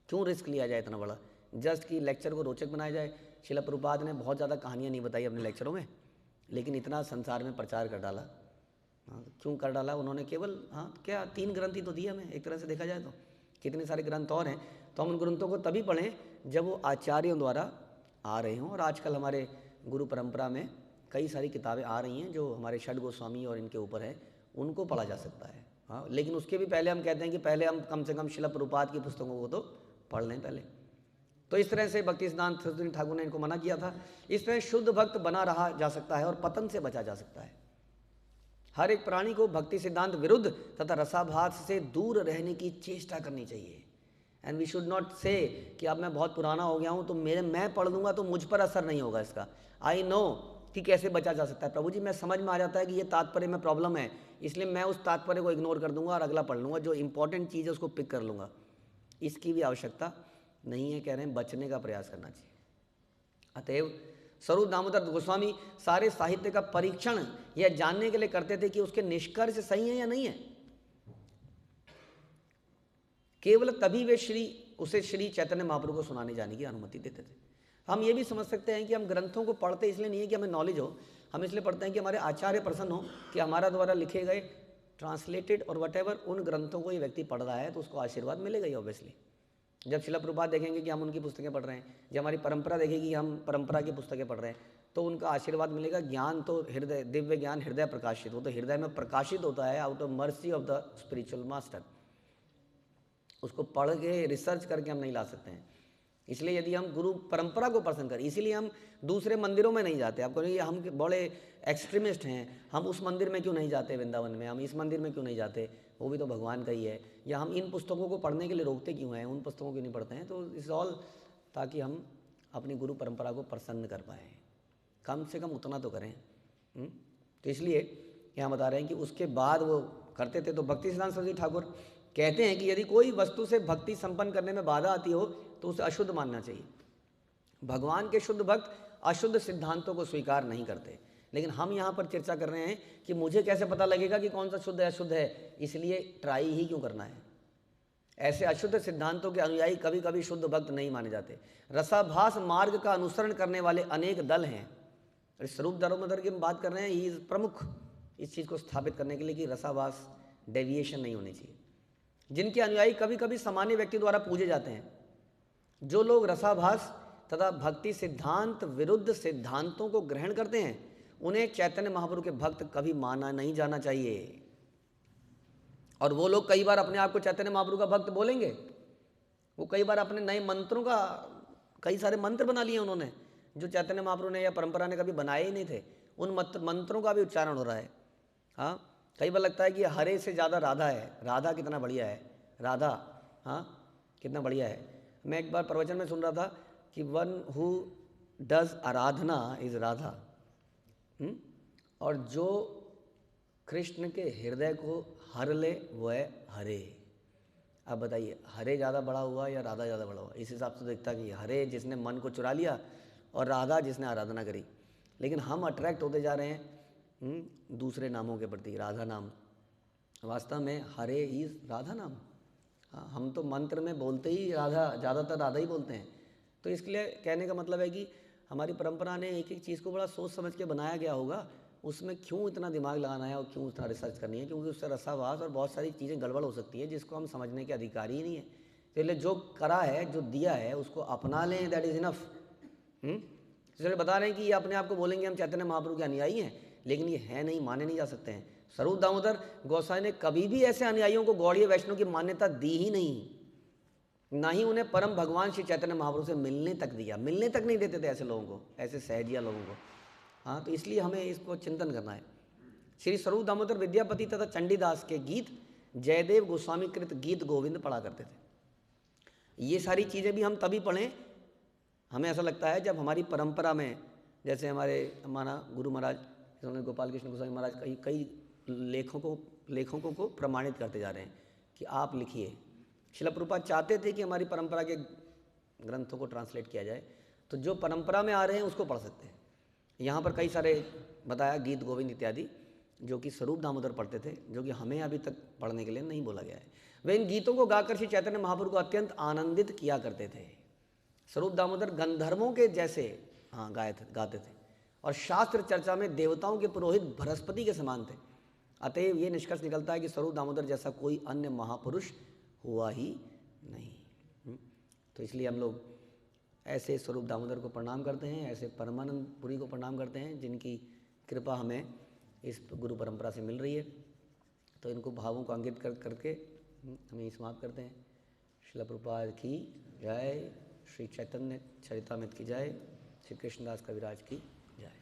S1: क्यों रिस्क लिया जाए इतना बड़ा, जस्ट कि लेक्चर को रोचक बनाया जाए। शिला प्रभुपाद ने बहुत ज़्यादा कहानियाँ नहीं बताई अपने लेक्चरों में, लेकिन इतना संसार में प्रचार कर डाला। हाँ, क्यों कर डाला उन्होंने? केवल क्या 3 ग्रंथ ही तो दिए हमें, एक तरह से देखा जाए तो। कितने सारे ग्रंथ और हैं, तो हम उन ग्रंथों को तभी पढ़ें जब वो आचार्यों द्वारा आ रहे हों। और आजकल हमारे गुरु परंपरा में कई सारी किताबें आ रही हैं जो हमारे षड गोस्वामी और इनके ऊपर है, उनको पढ़ा जा सकता है। हाँ, लेकिन उसके भी पहले हम कहते हैं कि पहले हम कम से कम शिला प्रभुपाद की पुस्तकों को तो पढ़ लें पहले। तो इस तरह से भक्ति सिद्धांत सरस्वती ठाकुर ने इनको मना किया था। इस तरह शुद्ध भक्त बना रहा जा सकता है और पतन से बचा जा सकता है। हर एक प्राणी को भक्ति सिद्धांत विरुद्ध तथा रसाभास से दूर रहने की चेष्टा करनी चाहिए। एंड वी शुड नॉट से कि अब मैं बहुत पुराना हो गया हूँ तो मैं पढ़ लूँगा तो मुझ पर असर नहीं होगा इसका। आई नो कि कैसे बचा जा सकता है। प्रभु जी, मैं समझ में आ जाता है कि ये तात्पर्य में प्रॉब्लम है, इसलिए मैं उस तात्पर्य को इग्नोर कर दूंगा और अगला पढ़ लूँगा, जो इंपॉर्टेंट चीज़ है उसको पिक कर लूँगा। इसकी भी आवश्यकता नहीं है, कह रहे हैं बचने का प्रयास करना चाहिए। अतएव स्वरूप दामोदर गोस्वामी सारे साहित्य का परीक्षण यह जानने के लिए करते थे कि उसके निष्कर्ष सही है या नहीं है। केवल तभी वे उसे श्री चैतन्य महाप्रभु को सुनाने जाने की अनुमति देते थे। हम ये भी समझ सकते हैं कि हम ग्रंथों को पढ़ते इसलिए नहीं है कि हमें नॉलेज हो, हम इसलिए पढ़ते हैं कि हमारे आचार्य प्रसन्न हो कि हमारा द्वारा लिखे गए ट्रांसलेटेड और वटेवर उन ग्रंथों को ये व्यक्ति पढ़ रहा है तो उसको आशीर्वाद मिलेगा ही ऑब्वियसली। जब शिला प्रभुपाद देखेंगे कि हम उनकी पुस्तकें पढ़ रहे हैं, जब हमारी परंपरा देखेगी कि हम परंपरा की पुस्तकें पढ़ रहे हैं, तो उनका आशीर्वाद मिलेगा। ज्ञान तो हृदय, दिव्य ज्ञान हृदय प्रकाशित, वो तो हृदय में प्रकाशित होता है out of mercy of the spiritual master. उसको पढ़ के रिसर्च करके हम नहीं ला सकते हैं। इसलिए यदि हम गुरु परंपरा को पसंद करें, इसीलिए हम दूसरे मंदिरों में नहीं जाते। आपको नहीं, हम बड़े एक्सट्रीमिस्ट हैं, हम उस मंदिर में क्यों नहीं जाते वृंदावन में, हम इस मंदिर में क्यों नहीं जाते, वो भी तो भगवान का ही है। या हम इन पुस्तकों को पढ़ने के लिए रोकते क्यों हैं, उन पुस्तकों को नहीं पढ़ते हैं। तो इस ऑल ताकि हम अपनी गुरु परंपरा को प्रसन्न कर पाएँ, कम से कम उतना तो करें। तो इसलिए यहाँ बता रहे हैं कि उसके बाद वो करते थे। तो भक्ति सिद्धांत सरस्वती ठाकुर कहते हैं कि यदि कोई वस्तु से भक्ति संपन्न करने में बाधा आती हो तो उसे अशुद्ध मानना चाहिए। भगवान के शुद्ध भक्त अशुद्ध सिद्धांतों को स्वीकार नहीं करते। लेकिन हम यहाँ पर चर्चा कर रहे हैं कि मुझे कैसे पता लगेगा कि कौन सा शुद्ध है अशुद्ध है, इसलिए ट्राई ही क्यों करना है। ऐसे अशुद्ध सिद्धांतों के अनुयायी कभी कभी शुद्ध भक्त नहीं माने जाते। रसाभास मार्ग का अनुसरण करने वाले अनेक दल हैं। स्वरूप दामोदर की हम बात कर रहे हैं, ही प्रमुख इस चीज़ को स्थापित करने के लिए कि रसाभास डेविएशन नहीं होनी चाहिए। जिनके अनुयायी कभी कभी सामान्य व्यक्ति द्वारा पूजे जाते हैं, जो लोग रसाभास तथा भक्ति सिद्धांत विरुद्ध सिद्धांतों को ग्रहण करते हैं, उन्हें चैतन्य महाप्रभु के भक्त कभी माना नहीं जाना चाहिए। और वो लोग कई बार अपने आप को चैतन्य महाप्रभु का भक्त बोलेंगे, वो कई बार अपने नए मंत्रों का, कई सारे मंत्र बना लिए उन्होंने जो चैतन्य महाप्रभु ने या परंपरा ने कभी बनाए ही नहीं थे, उन मंत्रों का भी उच्चारण हो रहा है। हाँ, कई बार लगता है कि हरे से ज़्यादा राधा है, राधा कितना बढ़िया है, राधा हाँ कितना बढ़िया है। मैं एक बार प्रवचन में सुन रहा था कि one who does Aradhana is Radha, और जो कृष्ण के हृदय को हर ले वो है हरे। अब बताइए, हरे ज़्यादा बड़ा हुआ या राधा ज़्यादा बड़ा हुआ? इस हिसाब से देखता कि हरे जिसने मन को चुरा लिया और राधा जिसने आराधना करी। लेकिन हम अट्रैक्ट होते जा रहे हैं दूसरे नामों के प्रति, राधा नाम। वास्तव में हरे ही राधा नाम। हाँ, हम तो मंत्र में बोलते ही राधा, ज़्यादातर राधा ही बोलते हैं। तो इसके लिए कहने का मतलब है कि हमारी परंपरा ने एक एक चीज़ को बड़ा सोच समझ के बनाया गया होगा, उसमें क्यों इतना दिमाग लगाना है और क्यों इतना रिसर्च करनी है, क्योंकि उससे रसाभास और बहुत सारी चीज़ें गड़बड़ हो सकती है जिसको हम समझने के अधिकारी ही नहीं है। इसलिए जो करा है, जो दिया है, उसको अपना लें, दैट इज़ इनफ। इसलिए बता रहे हैं कि ये अपने आप को बोलेंगे हम चैतन्य महाप्रभु के अनुयायी हैं, लेकिन ये है नहीं, माने नहीं जा सकते हैं। स्वरूप दामोदर गोसाई ने कभी भी ऐसे अनुयायियों को गौड़ीय वैष्णव की मान्यता दी ही नहीं, ना ही उन्हें परम भगवान श्री चैतन्य महाप्रभु से मिलने तक दिया। मिलने तक नहीं देते थे ऐसे लोगों को, ऐसे सहजिया लोगों को। हाँ, तो इसलिए हमें इसको चिंतन करना है। श्री स्वरूप दामोदर विद्यापति तथा चंडीदास के गीत जयदेव गोस्वामी कृत गीत गोविंद पढ़ा करते थे। ये सारी चीज़ें भी हम तभी पढ़ें, हमें ऐसा लगता है जब हमारी परंपरा में, जैसे हमारा गुरु महाराज इन्होंने गोपाल कृष्ण गोस्वामी महाराज कई लेखकों को प्रमाणित करते जा रहे हैं कि आप लिखिए। श्रील प्रभुपाद चाहते थे कि हमारी परंपरा के ग्रंथों को ट्रांसलेट किया जाए, तो जो परंपरा में आ रहे हैं उसको पढ़ सकते हैं। यहाँ पर कई सारे बताया गीत गोविंद इत्यादि जो कि स्वरूप दामोदर पढ़ते थे, जो कि हमें अभी तक पढ़ने के लिए नहीं बोला गया है। वे इन गीतों को गाकर श्री चैतन्य महाप्रभु को अत्यंत आनंदित किया करते थे। स्वरूप दामोदर गंधर्वों के जैसे गाते थे और शास्त्र चर्चा में देवताओं के पुरोहित बृहस्पति के समान थे। अतएव ये निष्कर्ष निकलता है कि स्वरूप दामोदर जैसा कोई अन्य महापुरुष हुआ ही नहीं। तो इसलिए हम लोग ऐसे स्वरूप दामोदर को प्रणाम करते हैं, ऐसे परमानंद पुरी को प्रणाम करते हैं जिनकी कृपा हमें इस गुरु परंपरा से मिल रही है। तो इनको भावों को अंकित करके हमें समाप्त करते हैं। श्रील प्रभुपाद की जय, श्री चैतन्य चरितामृत की जय, श्री कृष्णदास कविराज की जय।